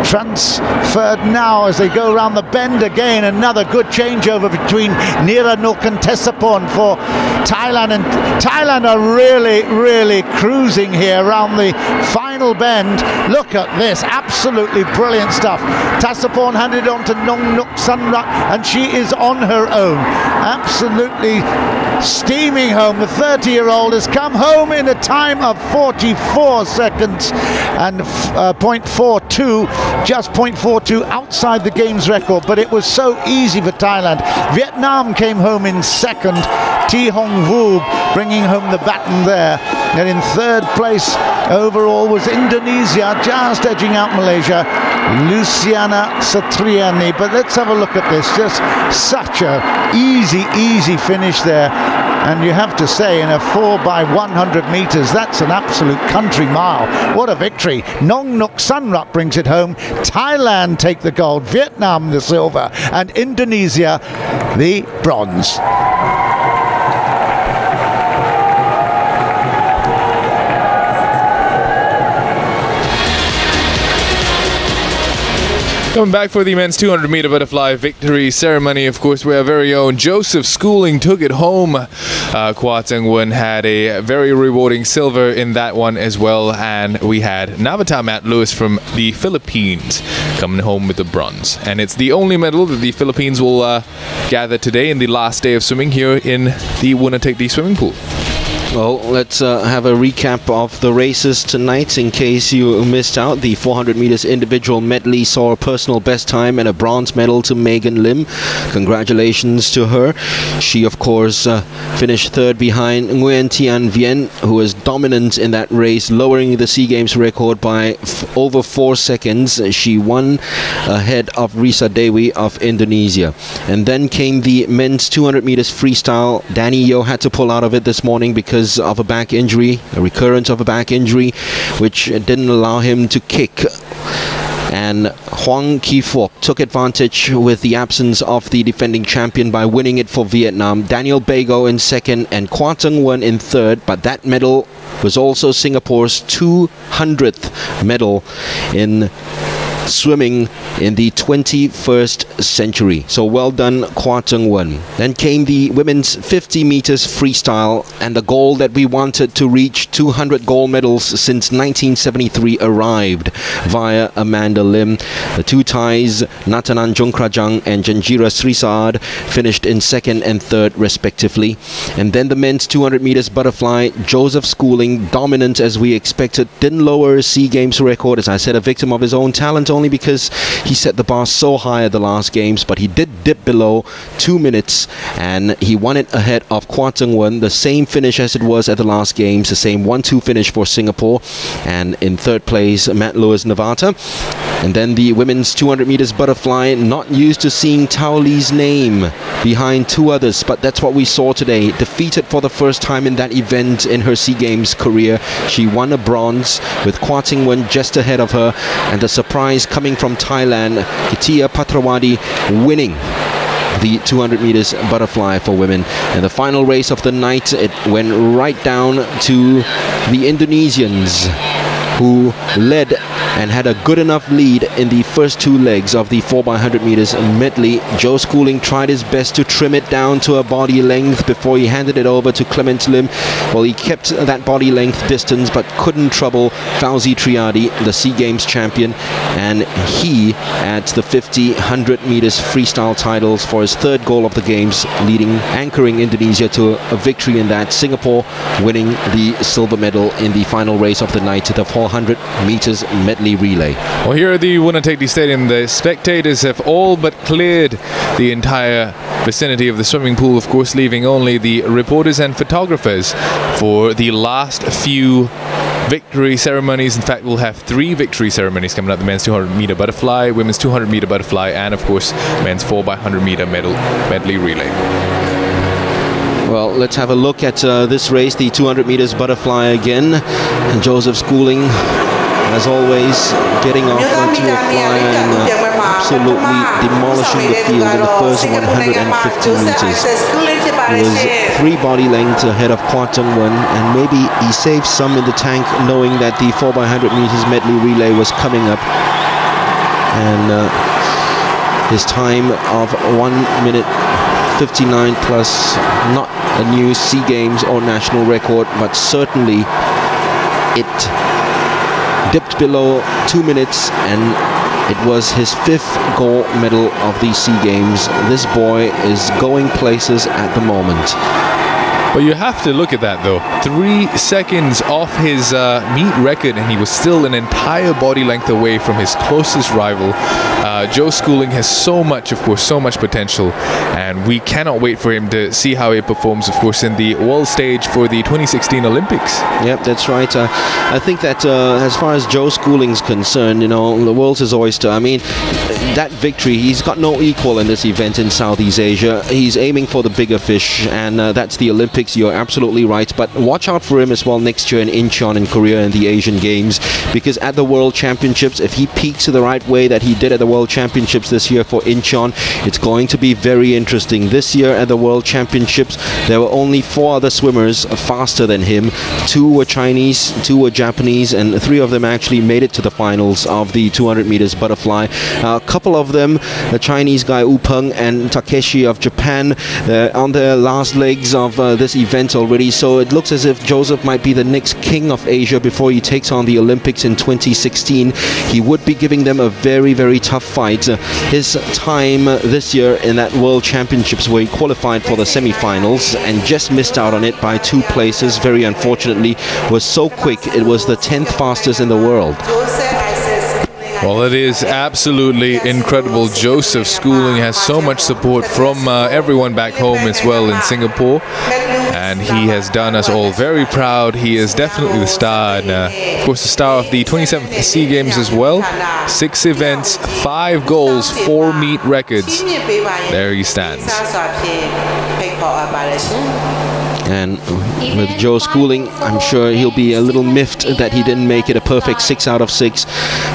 transferred now as they go around the bend again. Another good changeover between Niranuk and Tesapon for Thailand, and Thailand are really cruising here around the final bend. Look at this, absolutely brilliant stuff. Tasapon handed on to Nongnuk Sanrak, and she is on her own, absolutely steaming home. The 30-year-old has come home in a time of 44 seconds and 0.42, just 0.42 outside the games record, but it was so easy for Thailand. Vietnam came home in second, Thi Hong Vu bringing home the baton there. And in third place overall was Indonesia, just edging out Malaysia, Luciana Satriani. But let's have a look at this, just such a easy finish there. And you have to say, in a 4x100 meters, that's an absolute country mile. What a victory. Nongnuk Sanrak brings it home. Thailand take the gold, Vietnam the silver, and Indonesia the bronze. Coming back for the men's 200-meter butterfly victory ceremony, of course, where our very own Joseph Schooling took it home. Quah had a very rewarding silver in that one as well, and we had Navata Matt Lewis from the Philippines coming home with the bronze. And it's the only medal that the Philippines will gather today in the last day of swimming here in the Untitled swimming pool. Well, let's have a recap of the races tonight in case you missed out. The 400 meters individual medley saw a personal best time and a bronze medal to Megan Lim. Congratulations to her. She, of course, finished third behind Nguyen Thian Vien, who was dominant in that race, lowering the SEA Games record by over 4 seconds. She won ahead of Risa Dewi of Indonesia. And then came the men's 200 meters freestyle. Danny Yeo had to pull out of it this morning because of a back injury, a recurrence of a back injury, which didn't allow him to kick. And Hoang Ki Phuoc took advantage with the absence of the defending champion by winning it for Vietnam. Daniel Bago in second and Quah won in third, but that medal was also Singapore's 200th medal in swimming in the 21st century. So well done, Quah Wan. Then came the women's 50 meters freestyle, and the goal that we wanted to reach 200 gold medals since 1973 arrived via Amanda Lim. The two Thais, Natanan Jongkrajang and Janjira Srisad, finished in second and third respectively. And then the men's 200 meters butterfly, Joseph Schooling, dominant as we expected, didn't lower his SEA Games record, as I said, a victim of his own talent, only because he set the bar so high at the last games, but he did dip below 2 minutes and he won it ahead of Quah Wan. The same finish as it was at the last games, the same 1-2 finish for Singapore. And in third place, Matt Lewis Navata. And then the women's 200 meters butterfly, not used to seeing Tao Li's name behind two others, but that's what we saw today. Defeated for the first time in that event in her SEA Games career. She won a bronze with Quah Wan just ahead of her, and the surprise coming from Thailand, Kitia Patrawadi winning the 200 meters butterfly for women. And the final race of the night, it went right down to the Indonesians, who led and had a good enough lead in the first two legs of the 4x100 meters medley. Joe Schooling tried his best to trim it down to a body length before he handed it over to Clement Lim. Well, he kept that body length distance but couldn't trouble Fauzi Triadi, the SEA Games champion, and he adds the 50-100 meters freestyle titles for his third goal of the games, anchoring Indonesia to a victory in that. Singapore winning the silver medal in the final race of the night, the 400 meters medley relay. Well, here at the Untitled Stadium, the spectators have all but cleared the entire vicinity of the swimming pool, of course, leaving only the reporters and photographers for the last few victory ceremonies. In fact, we'll have 3 victory ceremonies coming up: the men's 200 meter butterfly, women's 200 meter butterfly, and of course men's 4x100 meter medley relay. Well, let's have a look at this race, the 200 meters butterfly again. And Joseph Schooling, as always, getting off onto a fly and absolutely demolishing the field in the first 150 meters. He was 3 body lengths ahead of Quah Wan, and maybe he saved some in the tank, knowing that the 4x100 meters medley relay was coming up. And his time of 1 minute 59 plus, not a new SEA Games or national record, but certainly it dipped below 2 minutes, and it was his 5th gold medal of the SEA Games. This boy is going places at the moment. But you have to look at that though. 3 seconds off his meet record, and he was still an entire body length away from his closest rival. Joe Schooling has so much, of course, so much potential, and we cannot wait for him to see how he performs, of course, in the world stage for the 2016 Olympics. Yep, that's right. I think that as far as Joe Schooling's concerned, you know, the world's his oyster. I mean, that victory, he's got no equal in this event in Southeast Asia. He's aiming for the bigger fish, and that's the Olympics. You're absolutely right, but watch out for him as well next year in Incheon in Korea in the Asian Games, because at the World Championships, if he peaks the right way that he did at the World Championships this year for Incheon, it's going to be very interesting. This year at the World Championships, there were only 4 other swimmers faster than him. 2 were Chinese, 2 were Japanese, and 3 of them actually made it to the finals of the 200 meters butterfly. A couple of them, the Chinese guy Wu Peng and Takeshi of Japan, on their last legs of this event already, so it looks as if Joseph might be the next king of Asia before he takes on the Olympics in 2016. He would be giving them a very, very tough fight. His time this year in that World Championship Championships where he qualified for the semi-finals and just missed out on it by 2 places. Very unfortunately, was so quick. It was the 10th fastest in the world. Well, it is absolutely incredible. Joseph's schooling has so much support from everyone back home as well in Singapore, and he has done us all very proud. He is definitely the star, and of course the star of the 27th SEA Games as well. 6 events, 5 goals, 4 meet records. There he stands. And with Joe Schooling, I'm sure he'll be a little miffed that he didn't make it a perfect 6 out of 6.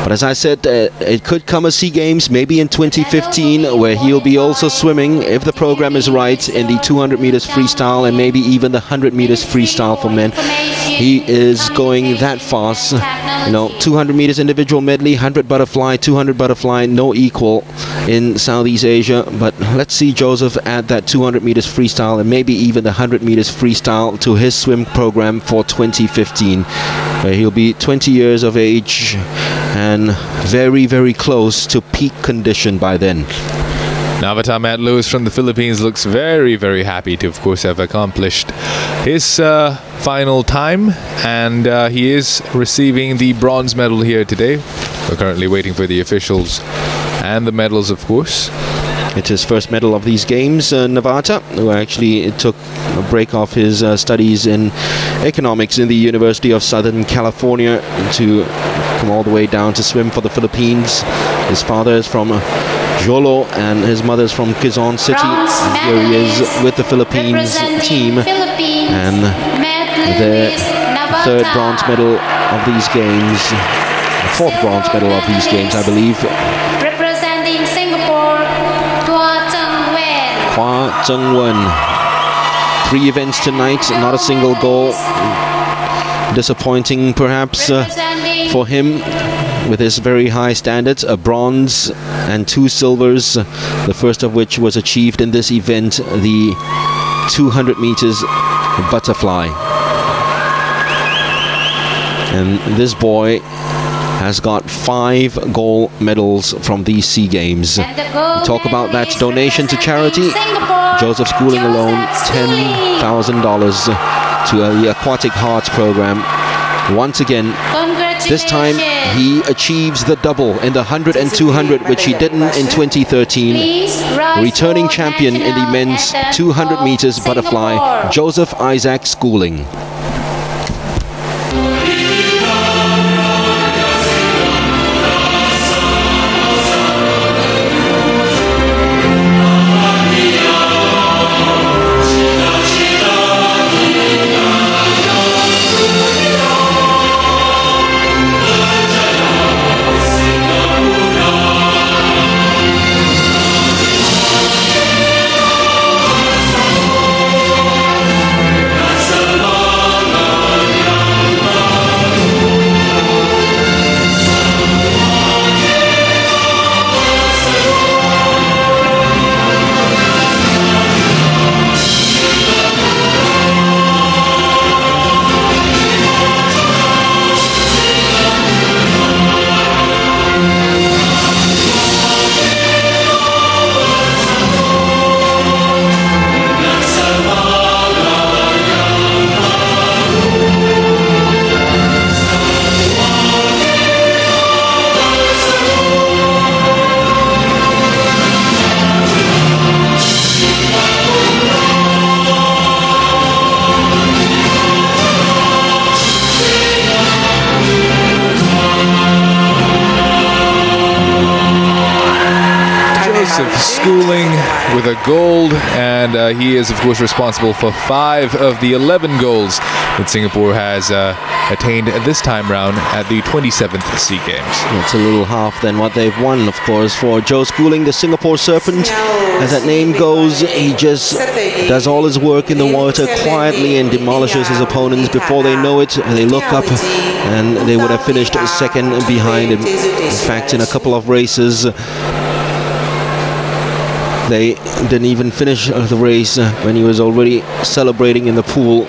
But as I said, it could come a SEA Games maybe in 2015 where he'll be also swimming, if the program is right, in the 200 meters freestyle and maybe even the 100 meters freestyle for men. He is going that fast. You know, 200 meters individual medley, 100 butterfly, 200 butterfly, no equal in Southeast Asia. But let's see Joseph add that 200 meters freestyle and maybe even the 100 meters freestyle to his swim program for 2015. He'll be 20 years of age and very, very close to peak condition by then. Navatar Matt Lewis from the Philippines looks very, very happy to, of course, have accomplished his final time, and he is receiving the bronze medal here today. We're currently waiting for the officials and the medals, of course. It's his first medal of these games. Navata, who actually took a break off his studies in economics in the University of Southern California to come all the way down to swim for the Philippines. His father is from Jolo and his mother is from Quezon City. And here he is with the Philippines team, and the 3rd bronze medal of these games, the 4th bronze medal of these games, I believe. Representing Singapore, Quah 3 events tonight, not a single goal. Disappointing perhaps for him with his very high standards. A bronze and 2 silvers, the first of which was achieved in this event, the 200 meters butterfly. And this boy has got 5 gold medals from these SEA Games. We talk about that donation to charity. Joseph Schooling alone, $10,000 to the Aquatic Hearts program. Once again, this time he achieves the double in the 100 and 200, which he didn't in 2013. Returning champion in the men's 200 meters butterfly, Joseph Isaac Schooling. Schooling with a gold, and he is of course responsible for 5 of the 11 goals that Singapore has attained this time round at the 27th SEA Games. It's a little half than what they've won, of course, for Joe Schooling, the Singapore Serpent. As that name goes, he just does all his work in the water quietly and demolishes his opponents. Before they know it, they look up and they would have finished second behind him. In fact, in a couple of races, they didn't even finish the race when he was already celebrating in the pool.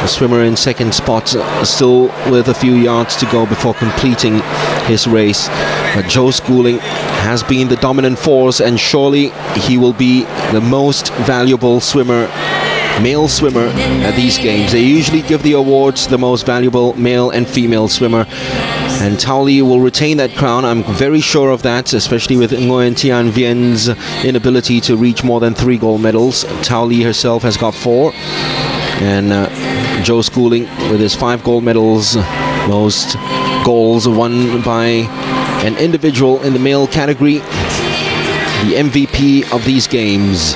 The swimmer in second spot, still with a few yards to go before completing his race. But Zhou Schooling has been the dominant force, and surely he will be the most valuable swimmer, male swimmer at these games. They usually give the awards the most valuable male and female swimmer, and Tao Li will retain that crown. I'm very sure of that, especially with Nguyen Thian Vien's inability to reach more than 3 gold medals. Tao Li herself has got 4, and Zhou Schooling with his 5 gold medals, most goals won by an individual in the male category, the MVP of these games.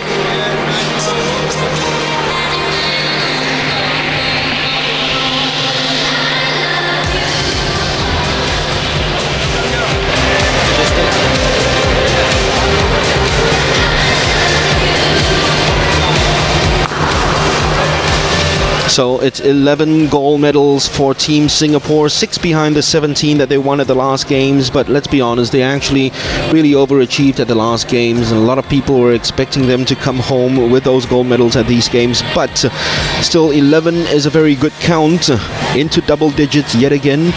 So it's 11 gold medals for Team Singapore, 6 behind the 17 that they won at the last games. But let's be honest, they actually really overachieved at the last games, and a lot of people were expecting them to come home with those gold medals at these games. But still, 11 is a very good count, into double digits yet again.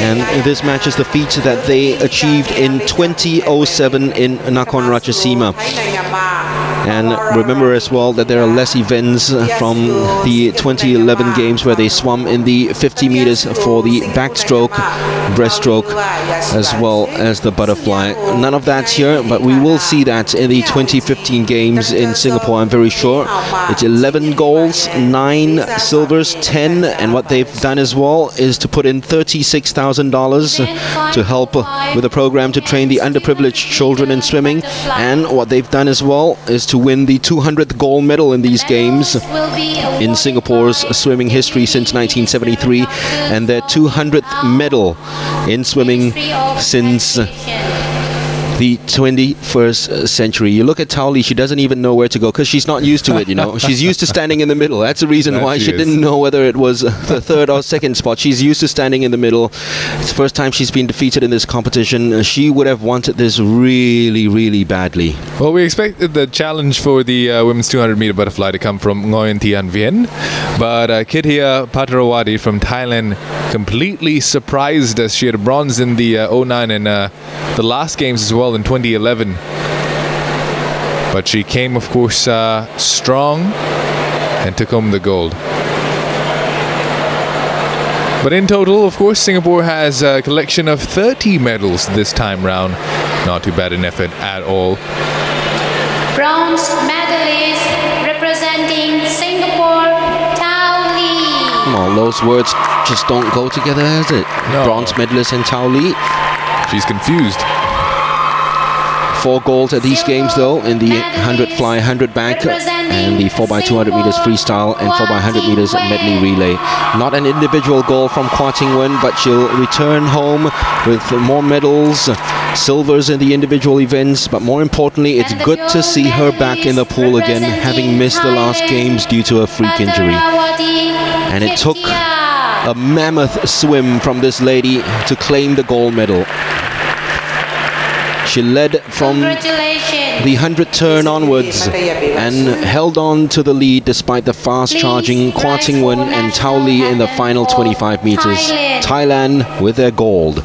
And this matches the feat that they achieved in 2007 in Nakhon Ratchasima. And remember as well that there are less events from the 2011 games where they swam in the 50 meters for the backstroke, breaststroke, as well as the butterfly. None of that's here, but we will see that in the 2015 games in Singapore, I'm very sure. It's 11 golds, 9 silvers, 10, and what they've done as well is to put in $36,000 to help with a program to train the underprivileged children in swimming. And what they've done as well is to win the 200th gold medal in these games in Singapore's swimming history since 1973, and their 200th medal in swimming since the 21st century. You look at Tao Li, she doesn't even know where to go because she's not used to it, you know. She's used to standing in the middle. That's the reason why she didn't know whether it was the 3rd or 2nd spot. She's used to standing in the middle. It's the first time she's been defeated in this competition. She would have wanted this really, really badly. Well, we expected the challenge for the women's 200-meter butterfly to come from Nguyen Thian Vien, but Kithia Patrawadi from Thailand completely surprised us. She had a bronze in the 09 and the last games as well in 2011. But she came, of course, strong and took home the gold. But in total, of course, Singapore has a collection of 30 medals this time round. Not too bad an effort at all. Bronze medalist representing Singapore, Tao Li. Well, those words just don't go together, has it? No. Bronze medalist and Tao Li. She's confused. 4 golds at these games though, in the 100 fly, 100 back, and the 4x200 meters freestyle and 4x100 meters medley relay. Not an individual goal from Quah but she'll return home with more medals, silvers in the individual events, but more importantly, it's good to see her back in the pool again, having missed the last games due to a freak injury. And it took a mammoth swim from this lady to claim the gold medal. She led from the 100 turn onwards and held on to the lead despite the fast-charging Quah and Tao Li in the final 25 meters. Thailand with their gold.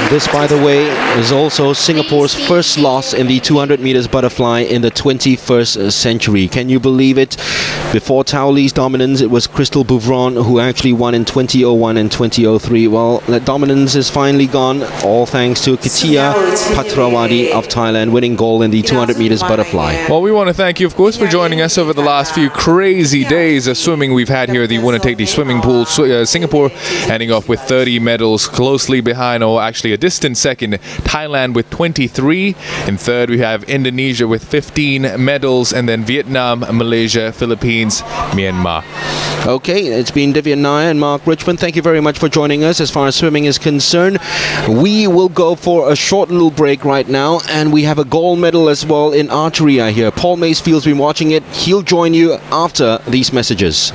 This, by the way, is also Singapore's first loss in the 200 meters butterfly in the 21st century. Can you believe it? Before Tao Li's dominance, it was Crystal Bouvron who actually won in 2001 and 2003. Well, that dominance is finally gone, all thanks to Kithia Patrawadi of Thailand winning gold in the 200 meters butterfly. Well, we want to thank you, of course, for joining us over the last few crazy days of swimming we've had here at the Winner Take the Swimming Pool. Singapore ending off with 30 medals, closely behind, or actually a distant second, Thailand with 23. In third, we have Indonesia with 15 medals, and then Vietnam, Malaysia, Philippines, Myanmar. Okay, it's been Divya Nair and Mark Richmond. Thank you very much for joining us as far as swimming is concerned. We will go for a short little break right now, and we have a gold medal as well in archery, I hear. Paul Macefield's been watching it. He'll join you after these messages.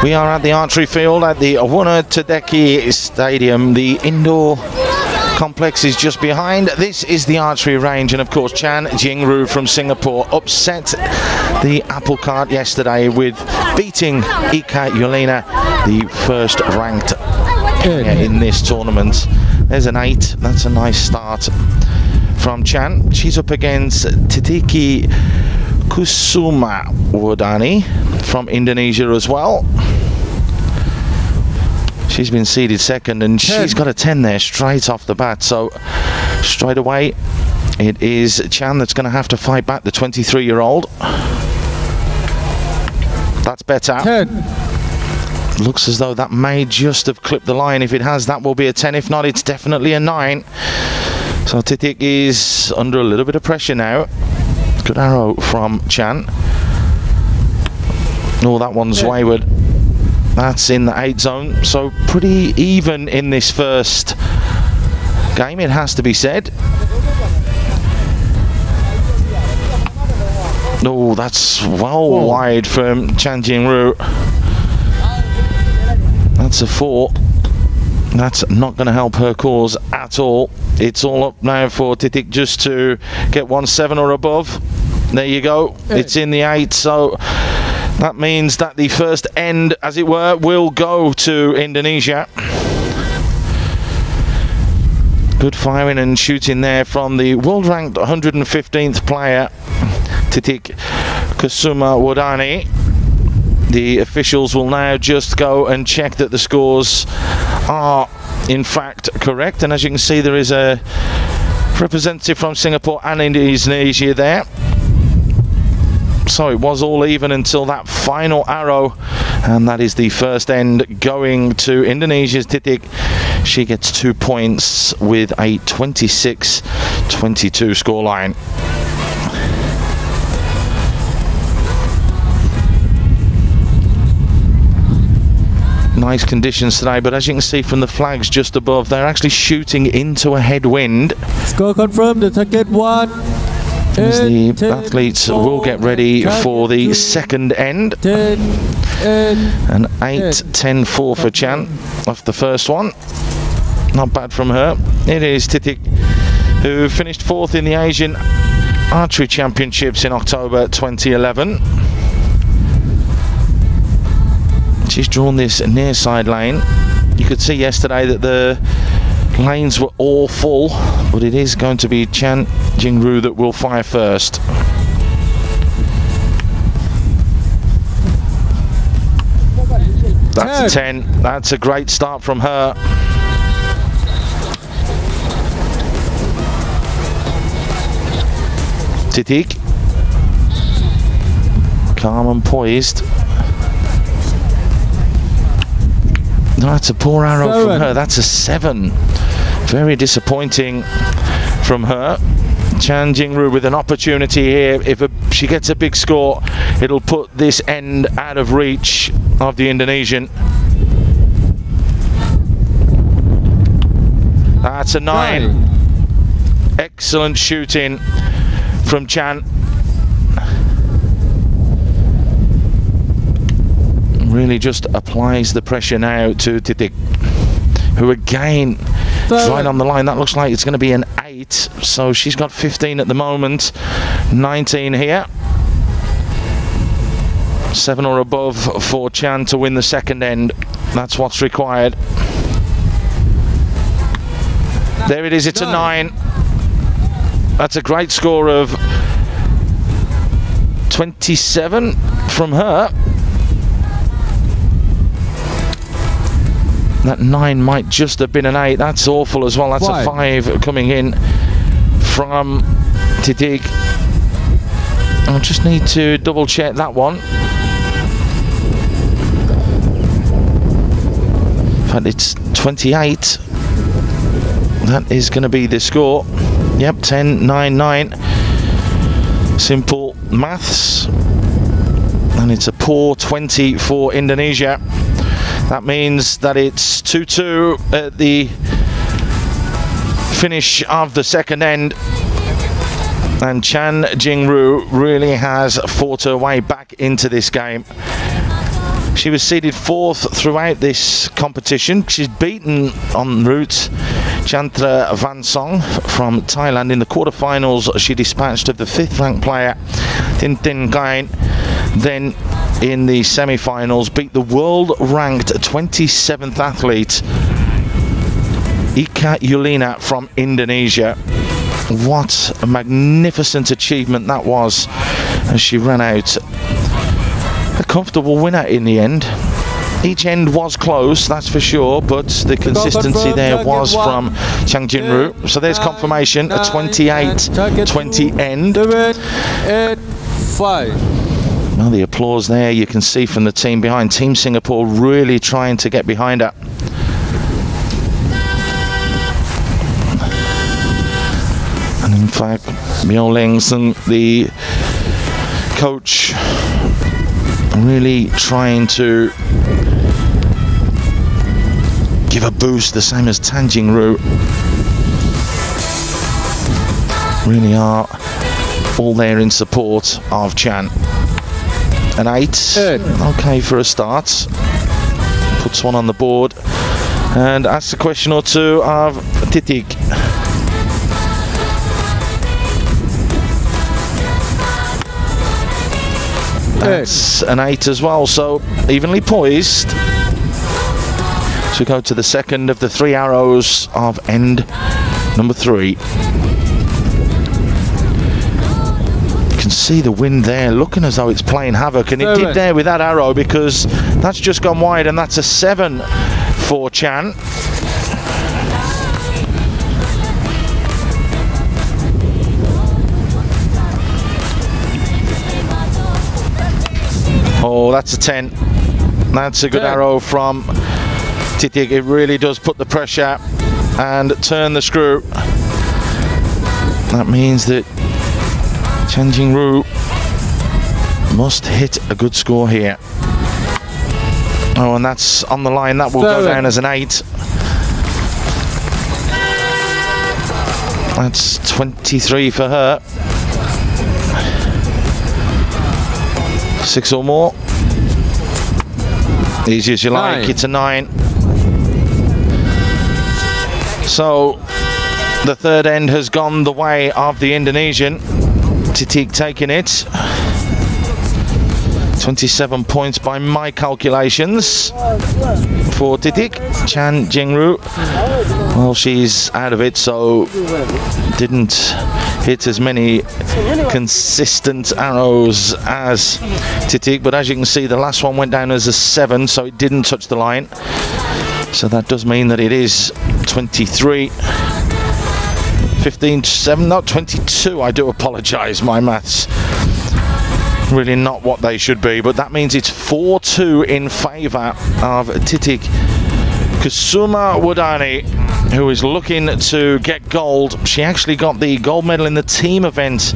We are at the Archery Field at the Untitled Stadium. The indoor complex is just behind. This is the archery range, and of course Jing Ru from Singapore upset the apple cart yesterday with beating Ika Yulina, the first ranked in this tournament. There's an 8. That's a nice start from Chan. She's up against Titiki Kusuma Wardani from Indonesia as well. She's been seeded second, and she's got a 10 there straight off the bat. So straight away it is Chan that's going to have to fight back, the 23-year-old. That's better. 10. Looks as though that may just have clipped the line. If it has, that will be a 10. If not, it's definitely a 9. So Titik is under a little bit of pressure now. Good arrow from Chan. Oh, that one's wayward. That's in the 8 zone. So pretty even in this first game, it has to be said. Oh, that's well wide from Jing Ru. That's a 4. That's not going to help her cause at all. It's all up now for Titik just to get 1-7 or above. There you go. It's in the 8, so that means that the first end, as it were, will go to Indonesia. Good firing and shooting there from the world-ranked 115th player, Titik Kusuma Wardani. The officials will now just go and check that the scores are in fact correct, and as you can see, there is a representative from Singapore and Indonesia there. So it was all even until that final arrow, and that is the first end going to Indonesia's Titik. She gets 2 points with a 26-22 scoreline. Nice conditions today, but as you can see from the flags just above, they're actually shooting into a headwind. Score confirmed, the target 1. As the athletes will get ready for the second end. An 8-10-4 for Chan off the first one. Not bad from her. It is Titik, who finished 4th in the Asian Archery Championships in October 2011. She's drawn this near side lane. You could see yesterday that the lanes were all full, but it is going to be Jing Ru that will fire first. That's a 10. That's a great start from her. Titik. Calm and poised. No, that's a poor arrow from her. That's a 7. Very disappointing from her. Jing Ru with an opportunity here. If she gets a big score, it'll put this end out of reach of the Indonesian. That's a 9. Excellent shooting from Chan. Really just applies the pressure now to Titik, who again is right on the line. That looks like it's going to be an 8, so she's got 15 at the moment, 19 here. 7 or above for Chan to win the second end. That's what's required. There it is, it's a 9. That's a great score of 27 from her. That 9 might just have been an 8. That's awful as well. That's a 5 coming in from Titik. I just need to double check that one. In fact, it's 28. That is going to be the score. Yep, 10, 9, 9. Simple maths. And it's a poor 20 for Indonesia. That means that it's 2-2 at the finish of the second end. And Jing Ru really has fought her way back into this game. She was seeded 4th throughout this competition. She's beaten en route Chantra Vansong from Thailand. In the quarterfinals, she dispatched of the 5th ranked player Tin Gain. Then in the semi-finals, beat the world-ranked 27th athlete Ika Yulina from Indonesia. What a magnificent achievement that was, as she ran out a comfortable winner in the end. Each end was close, that's for sure, but the consistency there was from Jing Ru. So there's confirmation, a 28-20 end. 5. Well, the applause there you can see from the team behind. Team Singapore really trying to get behind her. And in fact, Miao Lengson, the coach, really trying to give a boost, the same as Jing Ru. Really are all there in support of Chan. An 8, okay for a start. Puts one on the board and asks a question or two of Titik. That's an 8 as well, so evenly poised. So we go to the second of the 3 arrows of end number 3. Can see the wind there looking as though it's playing havoc, and it did there with that arrow, because that's just gone wide, and that's a 7 for Chan. Oh, that's a 10. That's a good arrow from Titik. It really does put the pressure and turn the screw. That means that Jing Ru must hit a good score here. Oh, and that's on the line. That will go down as an 8. That's 23 for her. 6 or more. Easy as you like. It's a 9. So the third end has gone the way of the Indonesian. Titik taking it. 27 points by my calculations for Titik. Jing Ru, well, she's out of it, so didn't hit as many consistent arrows as Titik, but as you can see, the last one went down as a 7, so it didn't touch the line. So that does mean that it is 23. 15-7, not 22. I do apologise, my maths really not what they should be, but that means it's 4-2 in favour of Titik Kusuma Wadani, who is looking to get gold. She actually got the gold medal in the team event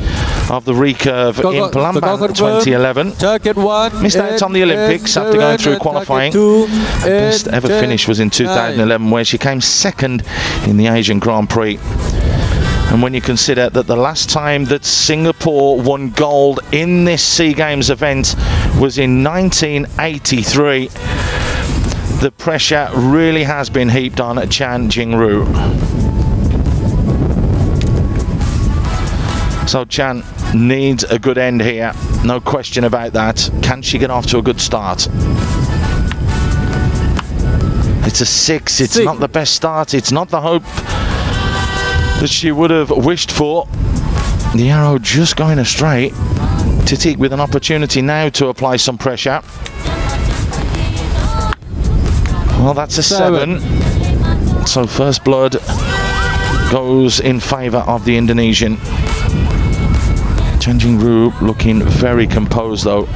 of the recurve in Palembang 2011. Missed out on the Olympics after going through qualifying. Best ever finish was in 2011, where she came second in the Asian Grand Prix. And when you consider that the last time that Singapore won gold in this SEA Games event was in 1983, the pressure really has been heaped on Jing Ru. So Chan needs a good end here, no question about that. Can she get off to a good start? It's a 6, it's not the best start, it's not the hope that she would have wished for. The arrow just going astray. Titik with an opportunity now to apply some pressure. Well, that's a 7. So first blood goes in favour of the Indonesian. Jing Ru looking very composed though.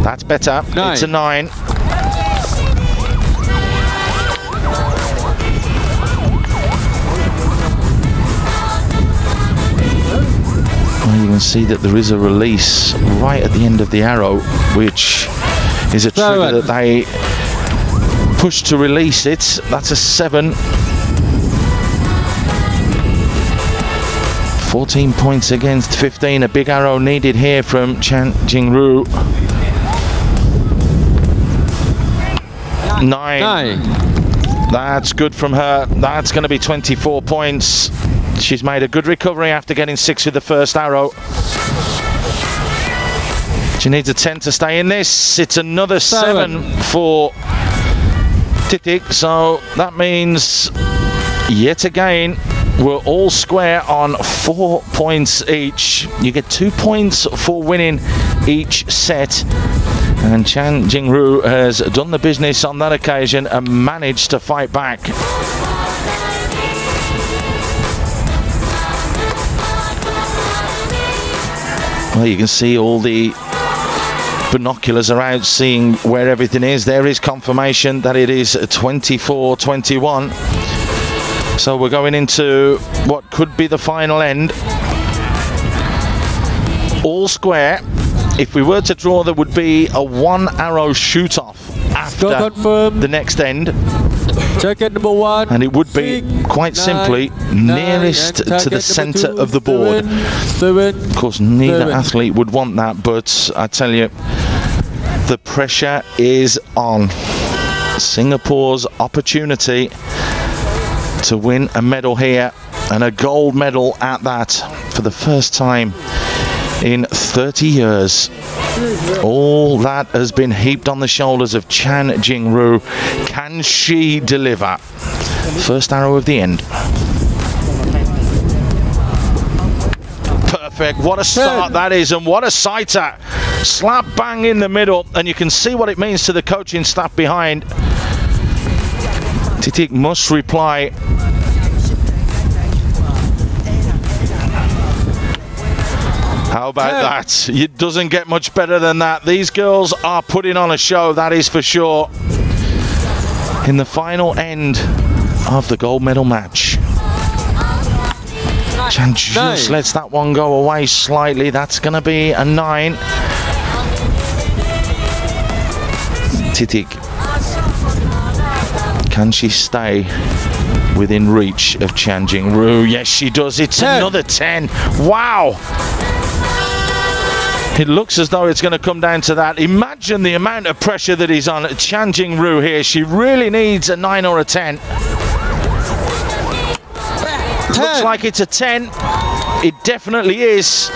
That's better. 9. It's a 9. You can see that there is a release right at the end of the arrow, which is a trigger that they push to release it. That's a 7. 14 points against 15. A big arrow needed here from Jing Ru. 9. That's good from her. That's going to be 24 points. She's made a good recovery after getting 6 with the first arrow. She needs a 10 to stay in this. It's another 7 for Titik. So that means, yet again, we're all square on 4 points each. You get 2 points for winning each set. And Jing Ru has done the business on that occasion and managed to fight back. Well, you can see all the binoculars are out, seeing where everything is. There is confirmation that it is 24-21. So we're going into what could be the final end. All square. If we were to draw, there would be a 1 arrow shoot off after the next end. Number 1. And it would be quite simply nearest to the centre of the board. Of course, neither athlete would want that, but I tell you, the pressure is on. Singapore's opportunity to win a medal here, and a gold medal at that, for the first time in 30 years. All that has been heaped on the shoulders of Jing Ru. Can she deliver? First arrow of the end. Perfect. What a start that is, and what a sighter. Slap bang in the middle, and you can see what it means to the coaching staff behind. Titik must reply. How about that? It doesn't get much better than that. These girls are putting on a show, that is for sure. In the final end of the gold medal match. Chan just lets that one go away slightly. That's going to be a 9. Titik. Can she stay within reach of Jing Ru? Yes, she does. It's another 10. Wow. It looks as though it's going to come down to that. Imagine the amount of pressure that is on Jing Ru here. She really needs a 9 or a 10. Looks like it's a 10. It definitely is.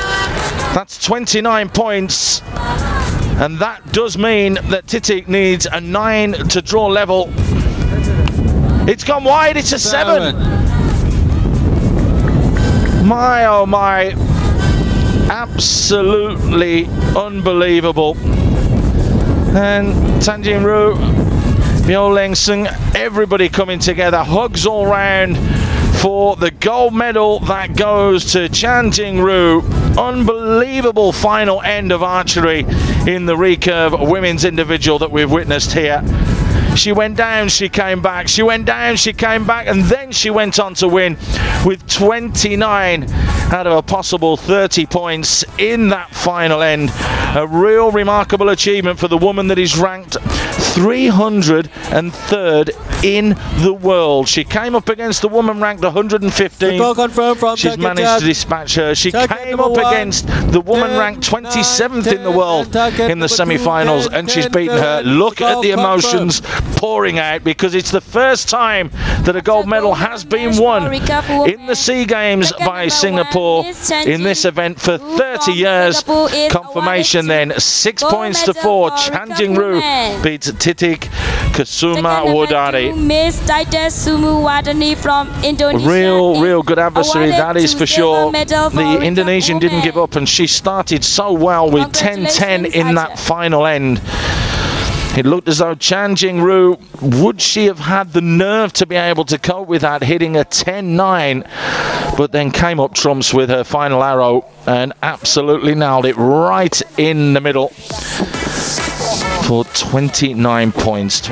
That's 29 points. And that does mean that Titik needs a 9 to draw level It's gone wide. It's a 7. My, oh my. Absolutely unbelievable. And Jing Ru, Myo Leng Sung, everybody coming together. Hugs all round for the gold medal that goes to Jing Ru. Unbelievable final end of archery in the recurve women's individual that we've witnessed here. She went down, she came back, she went down, she came back, and then she went on to win with 29 out of a possible 30 points in that final end. A real remarkable achievement for the woman that is ranked 303rd in the world. She came up against the woman ranked 115. She's managed to dispatch her. She came up against the woman ranked 27th in the world in the semi-finals, and she's beaten her. Look at the emotions pouring out, because it's the first time that a gold medal has been won in the SEA Games by Singapore in this event for 30 years. Confirmation then, 6 points to 4. Jing Ru beats Titik Kusuma Wodari. Real good adversary, that is for sure. The Indonesian didn't give up, and she started so well with 10-10 in that final end. It looked as though Jing Ru, would she have had the nerve to be able to cope with that, hitting a 10-9, but then came up trumps with her final arrow and absolutely nailed it right in the middle for 29 points.